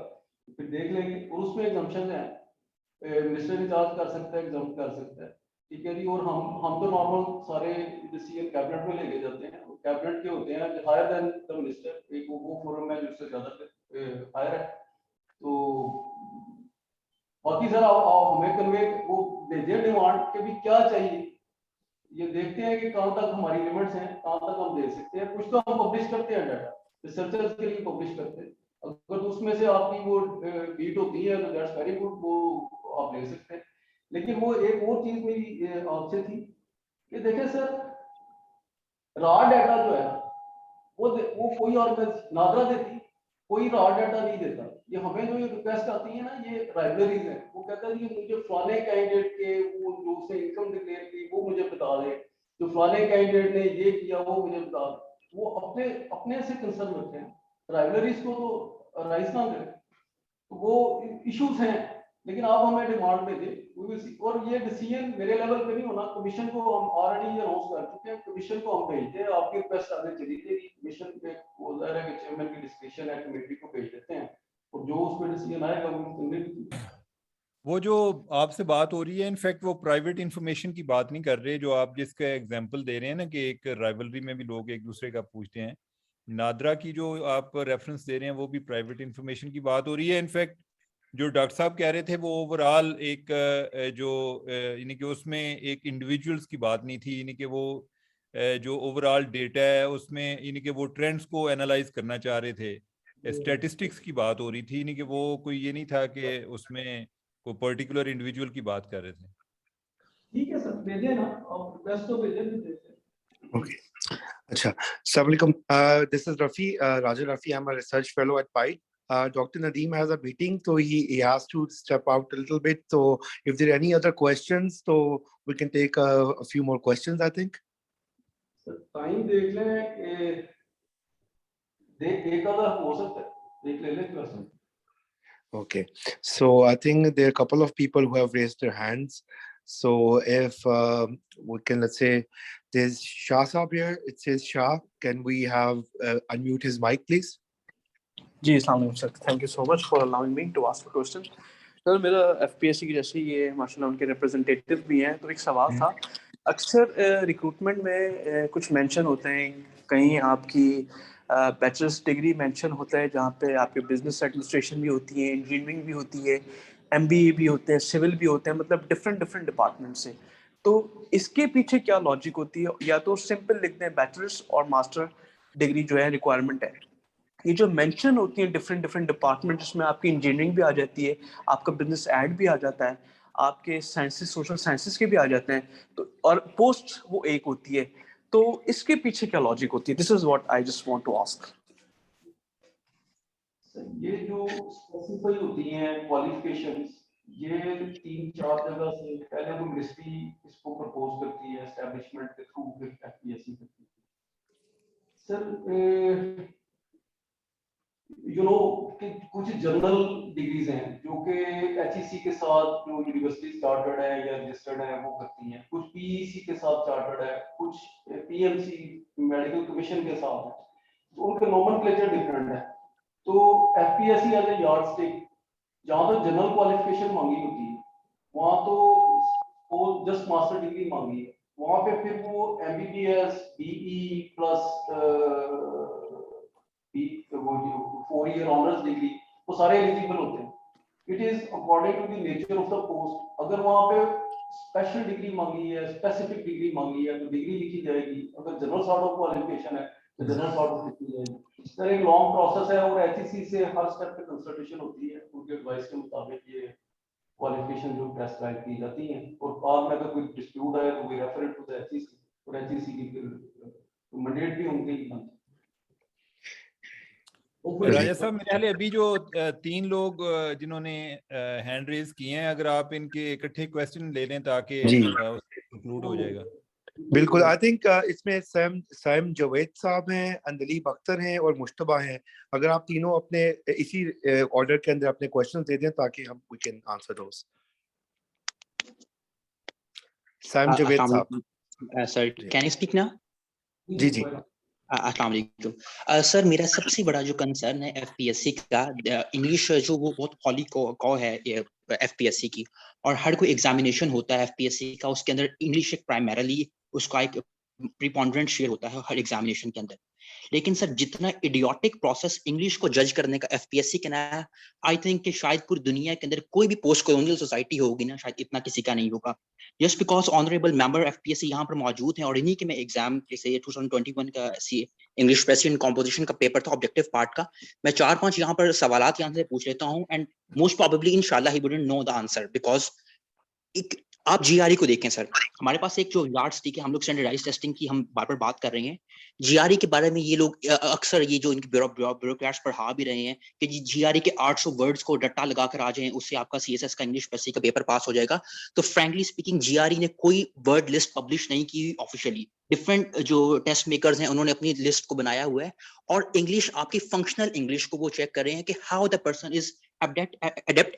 फिर देख लेंगे। और उसमें एग्जम्पशन है, मिनिस्टर इंचार्ज कर सकता है, एग्जाम कर सकता है, ठीक है जी। और हम तो नॉर्मल सारे डिसीजन कैबिनेट में लेके जाते हैं, कैबिनेट के होते हैं हायर देन द मिनिस्टर, एक वो फोरम है जिससे ज्यादा हायर है। तो बाकी सर आप हमें कन्वे वो भेजिए डिमांड के भी क्या चाहिए, ये देखते हैं कि कहाँ तक हमारी लिमिट्स हैं, कहाँ तक हम दे सकते हैं। कुछ तो हम पब्लिश करते हैं डाटा, रिसर्चर्स के लिए पब्लिश करते हैं, अगर तो उसमें से आपकी वो बीट होती है तो दैट्स वेरी गुड, वो आप ले सकते हैं। लेकिन वो एक और चीज मेरी आपसे थी कि देखें सर, रॉ डाटा जो है वो कोई ऑर्गेनाइजेशन नादरा देती, कोई रॉ डाटा नहीं देता। ये हमें जो ये रिक्वेस्ट आती है ना, ये लाइब्रेरीज है, वो कहता है कि मुझे फलाने कैंडिडेट के वो जो उसने इनकम डिक्लेयर की वो मुझे बता दे, जो फलाने कैंडिडेट ने ये किया वो मुझे बता दे। वो अपने से कंसर्न रखते हैं, लाइब्रेरीज को तो राइज ना करें। तो वो इश्यूज हैं, लेकिन आप हमें डिमांड में दें, और ये डिसीजन मेरे लेवल पे नहीं होना, कमीशन को हम ऑलरेडी अनाउंस कर चुके हैं, कमीशन को हम भेजते हैं, आपकी रिक्वेस्ट आगे चली जाएगी, कमीशन पे वो जाहिर है कि चेयरमैन की डिस्क्रिप्शन है, कमेटी को भेज देते हैं, और जो उस पर डिसीजन आएगा वो जो आपसे बात हो रही है, इनफैक्ट वो प्राइवेट इंफॉर्मेशन की बात नहीं कर रहे, जो आप जिसका एग्जांपल दे रहे हैं ना कि एक राइवलरी में भी लोग एक दूसरे का पूछते हैं, नादरा की जो आप रेफरेंस दे रहे हैं वो भी प्राइवेट इंफॉर्मेशन की बात हो रही है। इनफैक्ट जो डॉक्टर साहब कह रहे थे वो ओवरऑल एक जो यानी कि उसमें एक इंडिविजुअल्स की बात नहीं थी, यानी कि वो जो ओवरऑल डेटा है उसमें यानी कि वो ट्रेंड्स को एनालाइज करना चाह रहे थे, स्टैटिस्टिक्स की बात हो रही थी, यानी कि वो कोई ये नहीं था कि उसमें कोई पर्टिकुलर इंडिविजुअल की बात कर रहे थे। ठीक है सर, भेजिए ना आप, रिक्वेस्ट तो भेजिए। Okay. Acha. Assalamualaikum. This is Rafi, Raja Rafi. I'm a research fellow at PIDE. Dr. Nadeem has a meeting, so he has to step out a little bit. So if there are any other questions, so we can take a few more questions, I think. Sir time देख लें, एक आधा हो सकता है, देख ले question. Okay. So I think there are a couple of people who have raised their hands. So if we can, let's say, there's Shah Saab here. It says Shah. Can we have unmute his mic, please? जी अस्सलाम वालेकुम sir, thank you so much for allowing me to ask a question. Sir मेरा एफपीएससी की जैसे ये माशाल्लाह उनके रिप्रेजेंटेटिव भी हैं, तो एक सवाल था, अक्सर रिक्रूटमेंट में कुछ मेंशन होते हैं, कहीं आपकी बैचलर्स डिग्री मेंशन होता है जहाँ पे आपके बिजनेस एडमिनिस्ट्रेशन भी होती है, इंजीनियरिंग भी होती है, एमबीए भी होते हैं, सिविल भी होते हैं, मतलब डिफरेंट डिपार्टमेंट से। तो इसके पीछे क्या लॉजिक होती है? या तो सिंपल लिखते हैं बैचलर्स और मास्टर डिग्री जो है रिक्वायरमेंट है। ये जो मेंशन होती है डिफरेंट डिफरेंट डिपार्टमेंट, जिसमें आपकी इंजीनियरिंग भी आ जाती है, आपका बिजनेस एड भी आ जाता है, आपके साइंसेस सोशल साइंसेस के भी आ जाते हैं, तो और पोस्ट वो एक होती है, तो इसके पीछे क्या लॉजिक होती है? This is what I just want to ask. ये जो स्पेसिफाई होती हैं क्वालिफिकेशंस, ये 3-4 जगह से पहले तो मिनिस्ट्री इसको प्रपोज करती है एस्टैब्लिशमेंट के थ्रू, फिर एफपीएससी करती है। सर यू नो कि कुछ जनरल डिग्रीज हैं जो कि एचईसी के साथ जो यूनिवर्सिटी चार्टर्ड है या रजिस्टर्ड है वो करती हैं, कुछ पीईसी के साथ चार्टर्ड है, कुछ पीएमसी मेडिकल कमीशन के साथ है, तो उनके नोमेनक्लेचर डिफरेंट है। तो एफपीएससी एज ए यार्डस्टिक, जहाँ तो जनरल क्वालिफिकेशन मांगी होती है वहाँ तो जस्ट मास्टर डिग्री मांगी है, वहाँ पे फिर वो एमबीबीएस बीई प्लस वो जो 4 ईयर ऑनर्स डिग्री, वो सारे एलिजिबल होते हैं। It is according to the nature of the post. अगर वहाँ पे स्पेशल डिग्री मांगी है, स्पेसिफिक डिग्री मांगी है, तो डिग्री लिखी जाएगी। अगर जनरल सॉर्ट ऑफ क्वालिफिकेशन है तो जनरल सॉर्ट ऑफ लिखी जाएगी। इस तरह एक लॉन्ग प्रोसेस है और एचईसी से हर स्टेप पे कंसल्टेशन होती है, उनके एडवाइस के मुताबिक ये क्वालिफिकेशन जो प्रेस्क्राइब की जाती हैं, और बाद में अगर कोई डिस्प्यूट है तो we refer it to the HEC, और एचईसी की फिर मैंडेट भी उनके ही बनता है। राजा साहब, मेरे ख्याल है अभी जो 3 लोग जिन्होंने हैंड रेज किए हैं, अगर आप इनके इकट्ठे क्वेश्चन ले लें ताकि कंक्लूड हो जाएगा। बिल्कुल, आई थिंक इसमें सैम जावेद साहब हैं, अंदलीब अख्तर हैं और मुश्तबा हैं। अगर आप तीनों अपने इसी ऑर्डर के अंदर अपने क्वेश्चन दे दें ताकि हम we can answer those. Sam Javed sahab. Sir can I speak now? जी जी। अस्सलाम वालेकुम सर, मेरा सबसे बड़ा जो कंसर्न है एफपीएससी का, इंग्लिश जो वो बहुत हॉली कॉ है एफपीएससी की, और हर कोई एग्जामिनेशन होता है एफपीएससी का, उसके अंदर इंग्लिश एक प्राइमरीली उसका एक प्रीपोंडरेंट शेयर होता है हर एग्जामिनेशन के अंदर। लेकिन सर जितना इडियोटिक प्रोसेस इंग्लिश को जज करने का एफपीएससी का ना, आई थिंक कि शायद पूरी दुनिया के अंदर कोई भी पोस्ट कॉलोनियल सोसाइटी होगी ना, शायद इतना किसी का नहीं होगा। Just because honourable member FPSC यहाँ पर मौजूद हैं, और इन्हीं के मैं एग्जाम जैसे 2021 का इंग्लिश प्रेसिडेंट कॉम्पोजिशन का पेपर था ऑब्जेक्टिव पार्ट का, मैं 4-5 यहाँ पर सवालात यहाँ से पूछ लेता हूँ, एंड मोस्ट प्रोबेबली इंशाल्लाह ही wouldn't know the answer, because एक आप जीआरई को देखें सर, हमारे पास एक जो यार्डस्टिक है, हम लोग स्टैंडर्डाइज्ड टेस्टिंग की हम बार बार बात कर रहे हैं, जीआरई के बारे में ये लोग अक्सर ये जो इनके ब्यूरोक्रेट्स पढ़ा भी रहे हैं कि जीआरई के 800 वर्ड्स को रट्टा लगाकर आ जाएं, उससे आपका सीएसएस का इंग्लिश प्रेसी का पेपर पास हो जाएगा। तो फ्रैंकली स्पीकिंग जीआरई ने कोई वर्ड लिस्ट पब्लिश नहीं की ऑफिशियली। डिफरेंट जो टेस्ट मेकर्स हैं उन्होंने अपनी लिस्ट को बनाया हुआ है, और इंग्लिश आपकी फंक्शनल इंग्लिश को वो चेक कर रहे हैं कि how the person is adapt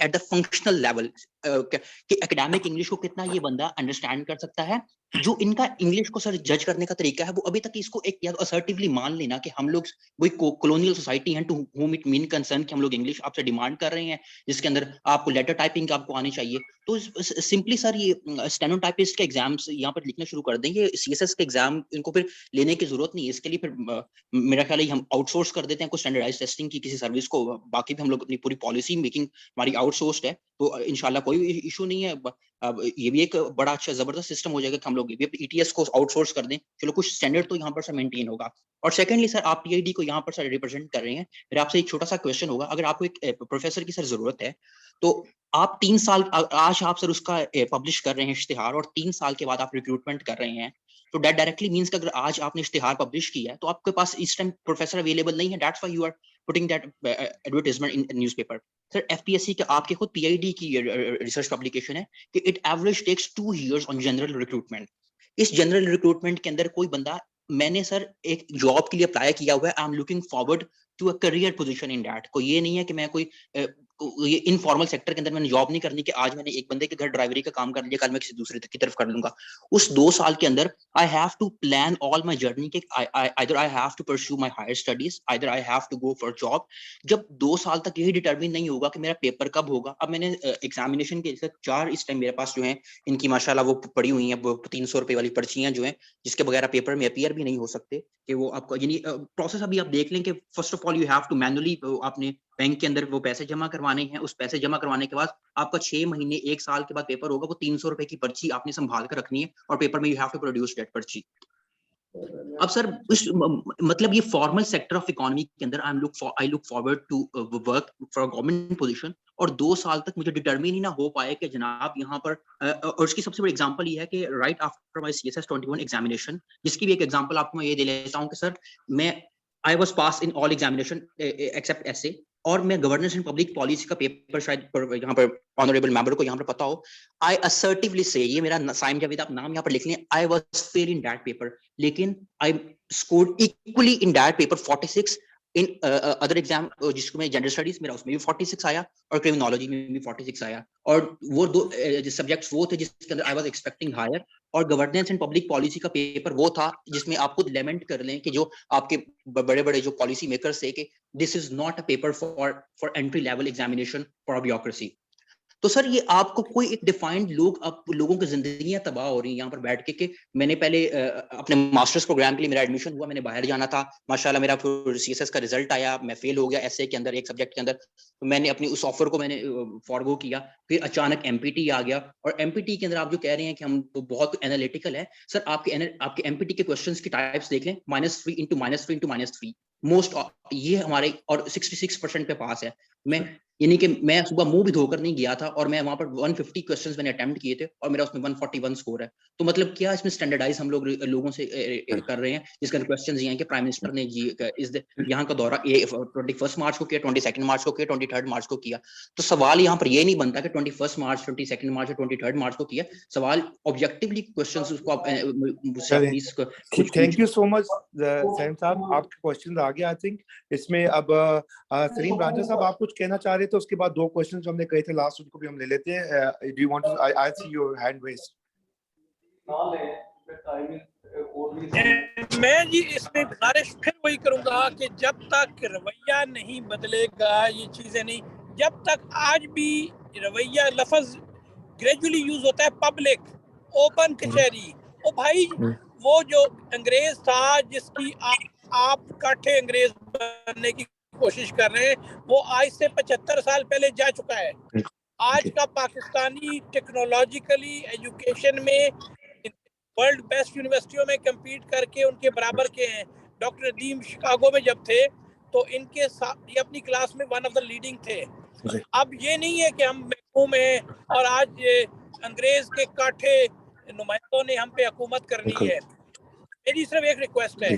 at the functional level, कि एकेडमिक इंग्लिश को कितना ये बंदा अंडरस्टैंड कर सकता है। जो इनका इंग्लिश को सर जज करने का तरीका है, वो अभी तक इसको एक या असर्टिवली मान लेना कि हम लोग वही कॉलोनियल सोसाइटी हैं to whom it mean concern, कि हम लोग इंग्लिश आपसे डिमांड कर रहे हैं जिसके अंदर आपको लेटर टाइपिंग आपको आनी चाहिए। तो सिंपली सर ये स्टेनोटाइपिस्ट के एग्जाम्स यहाँ पर लिखना शुरू कर दें, ये सीएसएस के एग्जाम इनको फिर लेने की जरूरत नहीं है। इसके लिए फिर मेरा ख्याल है हम आउटसोर्स कर देते हैं कुछ स्टैंडर्डाइज्ड टेस्टिंग की किसी सर्विस को, बाकी भी हम लोग अपनी पूरी पॉलिसी मेकिंग हमारी आउटसोर्स्ड है, तो इंशाल्लाह कोई इशू नहीं है। अब ये भी एक बड़ा अच्छा जबरदस्त सिस्टम हो जाएगा कि हम लोग ये भी ईटीएस को आउटसोर्स कर दें, चलो कुछ स्टैंडर्ड तो यहाँ पर सर मेंटेन होगा। और सेकंडली सर आप पीआईडी को यहाँ पर सर रिप्रेजेंट कर रहे हैं, फिर आपसे एक छोटा सा क्वेश्चन होगा, अगर आपको एक प्रोफेसर की सर जरूरत है तो आप 3 साल आज आप सर उसका पब्लिश कर रहे हैं इश्तिहार, और 3 साल के बाद आप रिक्रूटमेंट कर रहे हैं, तो दैट डायरेक्टली मींस कि अगर आज आपने इश्तिहार पब्लिश किया है तो आपके पास इस टाइम प्रोफेसर अवेलेबल नहीं है, that's why you are putting that advertisement in newspaper. Sir FPSC का आपके खुद पीआईडी की रिसर्च पब्लिकेशन है कि it average takes 2 years on general recruitment. इस जनरल रिक्रूटमेंट के अंदर कोई बंदा, मैंने सर एक जॉब के लिए अप्लाई किया हुआ है, I am looking forward to a career position in that. कोई ये नहीं है कि मैं कोई ये इनफॉर्मल सेक्टर के अंदर मैंने जॉब नहीं करनी कि आज मैंने एक बंदे के घर ड्राइवरी का काम कर लिया, कल मैं किसी दूसरे की तरफ कर लूंगा। उस 2 साल के अंदर I have to plan all my journey कि either I have to pursue my higher studies, either I have to go for job। जब 2 साल तक यही डिटरमिन नहीं होगा कि मेरा पेपर कब होगा। अब मैंने एग्जामिनेशन के 4 इस टाइम मेरे पास जो है इनकी माशाल्लाह वो पड़ी हुई हैं, 300 रुपए वाली पर्चियां जो हैं, जिसके बगैर पेपर में अपीयर भी नहीं हो सकते, कि वो आपको यानी प्रोसेस अभी आप देख लें कि first of all you have to manually आपने बैंक के अंदर वो पैसे जमा करवाने हैं, उस पैसे जमा करवाने के बाद आपका 6 महीने 1 साल के बाद पेपर होगा, वो 300 रुपए की पर्ची आपने संभाल कर रखनी है और पेपर में you have to produce that पर्ची। अब सर मतलब ये फॉर्मल सेक्टर ऑफ इकोनॉमी के अंदर I look forward to work for government position, और 2 साल तक मुझे डिटरमिन ही ना हो पाए कि जनाब यहाँ पर और उसकी सबसे बड़ी एग्जांपल ये है कि right after my CSS 21 examination, जिसकी भी एक एग्जांपल आपको मैं ये दे लेता हूँ कि सर मैं I was pass in all examination except essay, और मैं गवर्नेंस एंड पब्लिक पॉलिसी का पेपर शायद यहाँ पर ऑनरेबल मेंबर को यहाँ पर पता हो, आई असर्टिवली से, ये मेरा साइम जावेद आप नाम यहाँ पर लिख लें, I was fail in that paper, लेकिन I scored equally in that paper 46 in other exam, जिसको मैं जनरल स्टडीज मेरा उसमें भी 46 आया और क्रिमिनोलॉजी में भी 46 आया, और वो 2 सब्जेक्ट्स वो थे जिसके अंदर आई वाज एक्सपेक्टिंग हायर, और गवर्नेंस एंड पब्लिक पॉलिसी का पेपर वो था जिसमें आप खुद लेमेंट कर लें कि जो आपके बड़े बड़े जो पॉलिसी मेकर्स थे कि this is not a paper for entry level examination for bureaucracy. तो सर ये आपको कोई एक डिफाइंड लोगों की जिंदगियां तबाह हो रही हैं यहाँ पर बैठ के, मैंने पहले अपने मास्टर्स प्रोग्राम के लिए मेरा एडमिशन हुआ, मैंने बाहर जाना था, माशाल्लाह मेरा फिर CSS का रिजल्ट आया, मैं फेल हो गया एसए के अंदर, एक सब्जेक्ट के अंदर, तो मैंने अपनी उस ऑफर को मैंने फॉरगो किया, फिर अचानक MPT आ गया, और MPT के अंदर आप जो कह रहे हैं कि हम तो बहुत एनालिटिकल है, सर आपके MPT के क्वेश्चंस की टाइप्स देख लें, -3 into -3 into -3 मोस्ट, ये हमारे, और 66% पे पास है। मैं यानी कि मैं सुबह मुंह भी धोकर नहीं गया था, और मैं वहां पर 150 क्वेश्चंस मैंने अटेम्प्ट किए थे और मेरा उसमें 141 स्कोर है। तो मतलब क्या इसमें स्टैंडर्डाइज हम लोगों से कर रहे हैं, जिसका क्वेश्चंस ये हैं कि प्राइम मिनिस्टर ने यहाँ का दौरा 21 मार्च को किया, 22 मार्च को किया, 23 मार्च को किया, तो सवाल यहाँ पर ये नहीं बनता कि 21 मार्च, 22 मार्च और 23 मार्च को किया, सवाल ऑब्जेक्टिवली क्वेश्चंस उसको आप thank you so much Sam साहब, आपके क्वेश्चन आ गया। आई थिंक इसमें अब सलीम राजा साहब आप कुछ कहना चाह रहे थे, उसके बाद 2 क्वेश्चन जो हमने कहे थे लास्ट उनको भी हम ले लेते हैं। Do you want to, I see your hand raised. मैं जी इसमें गुजारिश फिर वही करूंगा कि जब तक रवैया नहीं बदलेगा, ये चीजें नहीं, जब तक आज भी रवैया लफ्ज ग्रेजुअली यूज होता है, पब्लिक ओपन कचहरी, ओ भाई वो जो अंग्रेज था जिसकी आप काठे अंग्रेज बनने की कोशिश कर रहे हैं, वो आज से 75 साल पहले जा चुका है। आज का पाकिस्तानी टेक्नोलॉजिकली एजुकेशन में वर्ल्ड बेस्ट यूनिवर्सिटियों में compete करके उनके बराबर के हैं। डॉक्टर नदीम शिकागो में जब थे तो इनके साथ ये अपनी क्लास में वन ऑफ द लीडिंग थे। अब ये नहीं है कि हम महकूम हैं और आज अंग्रेज के काठे नुमाइंदों ने हम पे हुकूमत करनी है। मेरी सिर्फ एक रिक्वेस्ट है,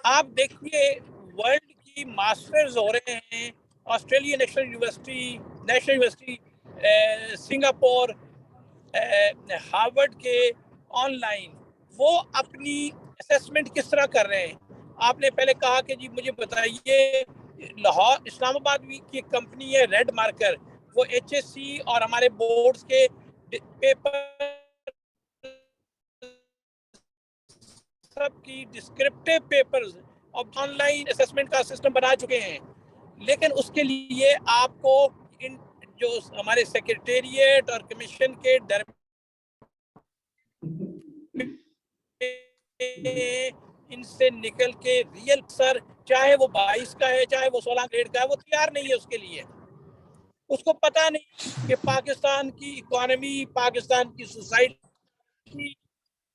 आप देखिए वर्ल्ड की मास्टर्स हो रहे हैं, Australia national university, Singapore, Harvard के ऑनलाइन, वो अपनी असेसमेंट किस तरह कर रहे हैं? आपने पहले कहा कि जी मुझे बताइए, लाहौर इस्लामाबाद की एक कंपनी है रेड मार्कर, वो HSC और हमारे बोर्ड्स के पेपर सब की डिस्क्रिप्टिव पेपर्स और ऑनलाइन असेसमेंट का सिस्टम बना चुके हैं, लेकिन उसके लिए आपको इन जो हमारे सेक्रेटेरिएट और कमीशन के इनसे निकल के रियल सर, चाहे वो 22 का है चाहे वो 16 ग्रेड का है, वो तैयार नहीं है उसके लिए। उसको पता नहीं कि पाकिस्तान की इकोनॉमी, पाकिस्तान की सोसाइटी,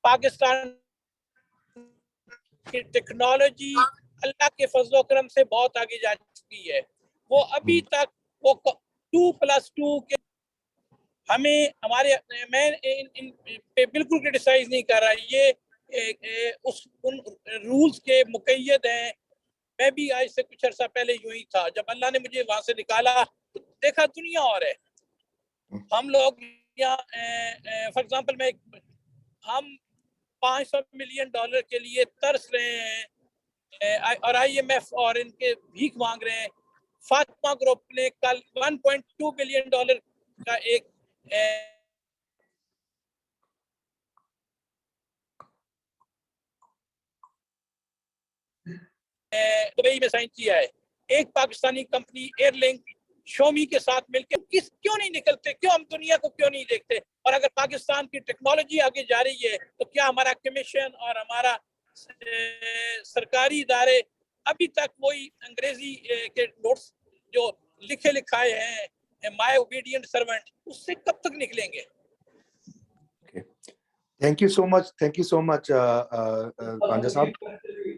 पाकिस्तान की टेक्नोलॉजी अल्लाह के फजलो करम से बहुत आगे जा चुकी है। वो अभी तक वो 2+2 के हमें हमारे, मैं इन पे बिल्कुल क्रिटिसाइज नहीं कर रहा, ये उन रूल्स के मुकैयद हैं। मैं भी आज से कुछ अर्सा पहले यूं ही था, जब अल्लाह ने मुझे वहां से निकाला तो देखा दुनिया और है। हम लोग यहाँ फॉर एग्जांपल हम $500 मिलियन के लिए तरस रहे हैं और IMF और इनके भीख मांग रहे हैं। फातिमा ग्रुप ने कल $1.2 बिलियन का एक दुबई में साइन किया है। एक पाकिस्तानी कंपनी एयरलिंक शोमी के साथ मिलकर क्यों नहीं निकलते, क्यों हम दुनिया को क्यों नहीं देखते? और अगर पाकिस्तान की टेक्नोलॉजी आगे जा रही है तो क्या हमारा कमीशन और हमारा सरकारी इदारे अभी तक वही अंग्रेजी के नोट्स जो लिखे लिखाए हैं माय ओबीडिएंट सर्वेंट, उससे कब तक निकलेंगे? Thank you so much. Thank you so much, Ranja Saab.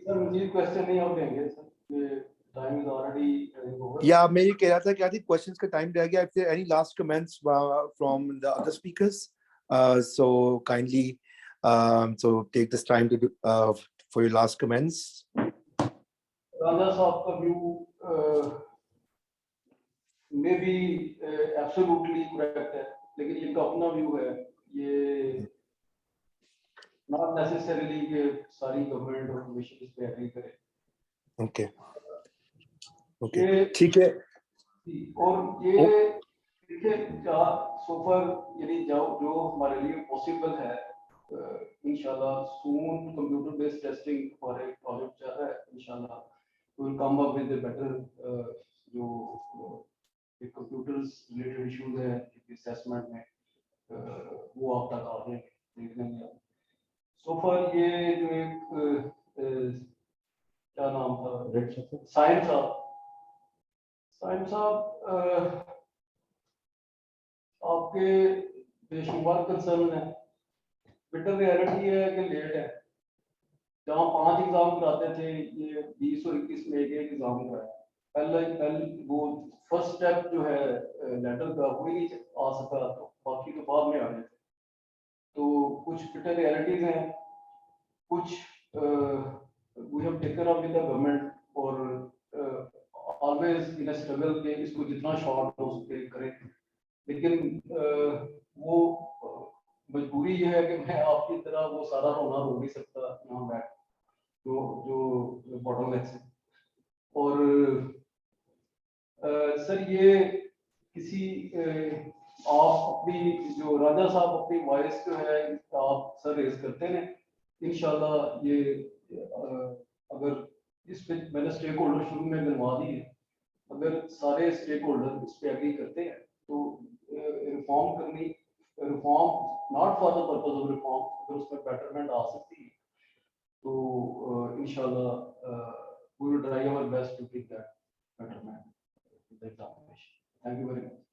Sir मुझे क्वेश्चन नहीं और देंगे सर, ये time is already over. Yeah, मैं ये कह रहा था कि आदि questions का time रह गया. If there are any last comments from the other speakers, so kindly so take this time to for your last comments. राजा साहब का view may be absolutely correct है, लेकिन ये अपना व्यू है, ये नॉट नेसेसरीली कि सारी गवर्नमेंट और कमीशन इस पे एग्री करे। Okay. Okay. ठीक है। और ये देखिए सोफर यानी जो हमारे लिए पॉसिबल है, इंशाल्लाह soon computer based testing for एक प्रोजेक्ट चल रहा है, इंशाल्लाह we will come up with a better जो कंप्यूटर्स रिलेटेड इश्यूज है असेसमेंट में, वो आप तक आ जाएंगे, देख लेंगे। सोफर ये जो एक क्या नाम था, साइंस साहब आपके बेशुमार कंसर्न है। बिटर रियलिटी है कि लेट है, जहाँ 5 एग्जाम कराते थे ये 20 और 21 में एक एग्जाम कराया। पहले वो फर्स्ट स्टेप जो है लेटर का वो ही नहीं आ सका, तो बाकी तो बाद में आ रहे थे। तो कुछ बिटर रियलिटीज हैं, कुछ we have taken up with the government और ऑलवेज इन अ स्ट्रगल के इसको जितना शॉर्ट हो सके करें, लेकिन वो मजबूरी ये है कि मैं आपकी तरह वो सारा रोना रो नहीं सकता यहाँ बैठ, जो बॉटलनेक्स है। और सर ये किसी आप अपनी जो राजा साहब अपनी वॉइस जो है आप सर रेज करते हैं, इंशाल्लाह ये अगर इस पे मैंने स्टेक होल्डर शुरू में गिनवा दी है, अगर सारे स्टेक होल्डर इस पे एग्री करते हैं तो रिफॉर्म करनी, reform not for the purpose of reform, अगर उसमें बेटरमेंट आ सकती है तो इंशाल्लाह we will try our best to give that betterment in the examination. Thank you very much.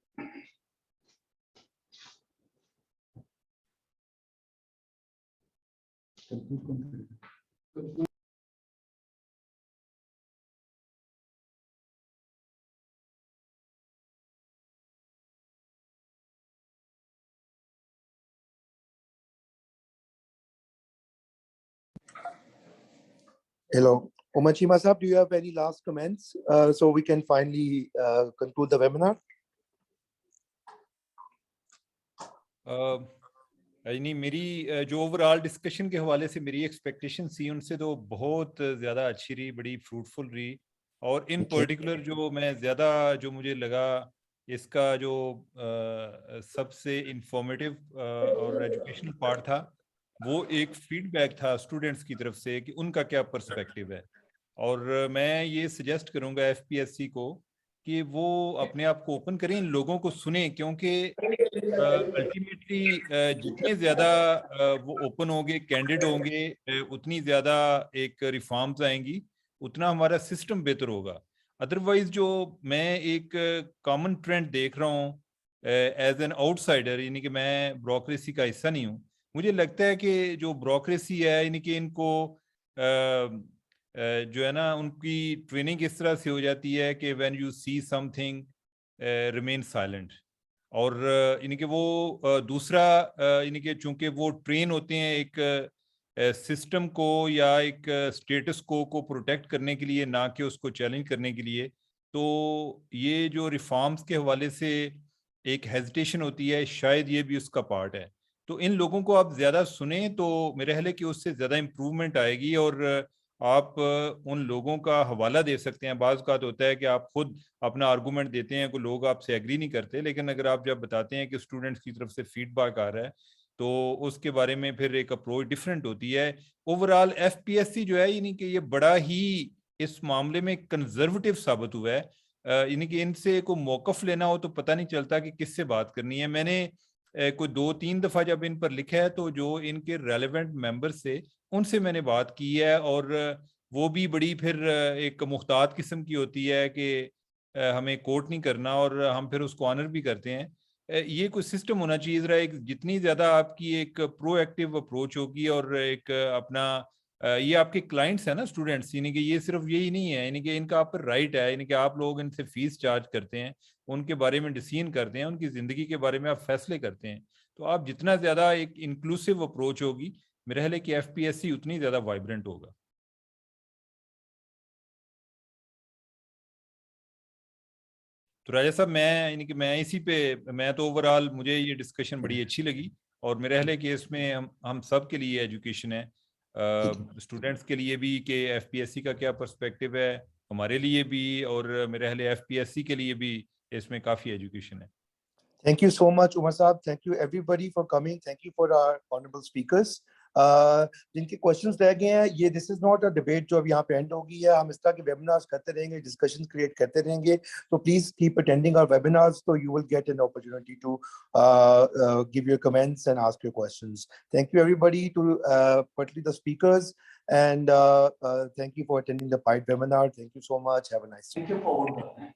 Hello, Umar Chima Saab, do you have any last comments so we can finally conclude the webinar? यानी मेरी जो ओवरऑल डिस्कशन के हवाले से मेरी एक्सपेक्टेशन थी उनसे तो बहुत ज़्यादा अच्छी रही, बड़ी फ्रूटफुल रही। और इन पर्टिकुलर जो मैं ज़्यादा जो मुझे लगा इसका जो सबसे इंफॉर्मेटिव और एजुकेशनल पार्ट था वो एक फीडबैक था स्टूडेंट्स की तरफ से कि उनका क्या पर्सपेक्टिव है। और मैं ये सजेस्ट करूँगा एफपीएससी को कि वो अपने आप को ओपन करें, इन लोगों को सुने, क्योंकि अल्टीमेटली जितने ज़्यादा वो ओपन होंगे, कैंडिड होंगे, उतनी ज़्यादा एक रिफॉर्म्स आएंगी, उतना हमारा सिस्टम बेहतर होगा। अदरवाइज जो मैं एक कॉमन ट्रेंड देख रहा हूँ एज एन आउटसाइडर, यानी कि मैं ब्रोक्रेसी का हिस्सा नहीं हूँ, मुझे लगता है कि जो ब्रोक्रेसी है यानी कि इनको जो है ना उनकी ट्रेनिंग इस तरह से हो जाती है कि when you see something remain silent. और यानी कि वो दूसरा यानी कि चूंकि वो ट्रेन होते हैं एक सिस्टम को या एक स्टेटस को प्रोटेक्ट करने के लिए, ना कि उसको चैलेंज करने के लिए, तो ये जो रिफॉर्म्स के हवाले से एक हेजिटेशन होती है, शायद ये भी उसका पार्ट है। तो इन लोगों को आप ज़्यादा सुने तो मेरे ख्याल है कि उससे ज़्यादा इम्प्रूवमेंट आएगी। और आप उन लोगों का हवाला दे सकते हैं। बाज़ बात होता है कि आप खुद अपना आर्गूमेंट देते हैं, कोई लोग आपसे एग्री नहीं करते, लेकिन अगर आप जब बताते हैं कि स्टूडेंट्स की तरफ से फीडबैक आ रहा है तो उसके बारे में फिर एक अप्रोच डिफरेंट होती है। ओवरऑल एफपीएससी जो है यानी कि ये बड़ा ही इस मामले में कंजर्वेटिव साबित हुआ है। यानी कि इनसे कोई मौकफ लेना हो तो पता नहीं चलता कि किससे बात करनी है। मैंने कोई 2-3 दफ़ा जब इन पर लिखा है तो जो इनके रेलेवेंट मेंबर से उनसे मैंने बात की है, और वो भी बड़ी फिर एक मुख्तात किस्म की होती है कि हमें कोट नहीं करना और हम फिर उसको ऑनर भी करते हैं। ये कुछ सिस्टम होना चाहिए ज़रा, एक जितनी ज़्यादा आपकी एक प्रोएक्टिव अप्रोच होगी और एक अपना ये आपके क्लाइंट्स हैं ना स्टूडेंट्स, यानी कि ये सिर्फ यही नहीं है, यानी कि इनका आप पर राइट है, यानी कि आप लोग इनसे फीस चार्ज करते हैं, उनके बारे में डिसीजन करते हैं, उनकी ज़िंदगी के बारे में आप फैसले करते हैं। तो आप जितना ज़्यादा एक इंक्लूसिव अप्रोच होगी, मेरा ख्याल है कि FPSC उतनी ज़्यादा वाइब्रेंट होगा। तो राजा साहब, मैं यानी कि मैं इसी पे, मैं तो ओवरऑल मुझे ये डिस्कशन बड़ी अच्छी लगी और मेरा ख्याल है कि इसमें हम सब के लिए एजुकेशन है, स्टूडेंट्स के लिए भी कि FPSC का क्या पर्सपेक्टिव है, हमारे लिए भी, और मेरे ख्याल है FPSC के लिए भी इसमें काफ़ी एजुकेशन है। Thank you so much, Umar Saab. Thank you everybody for coming. Thank you for our honorable speakers. जिनके क्वेश्चंस रह गए हैं, ये this is not a debate जो अब यहाँ पे एंड होगी है, हम इस तरह के वेबिनार्स करते रहेंगे, डिस्कशन क्रिएट करते रहेंगे, तो please keep attending our webinars, so you will get an opportunity to give your comments and ask your questions. Thank you everybody, to particularly the speakers, and thank you for attending the PIDE webinar. Thank you so much. Have a nice day. Thank you for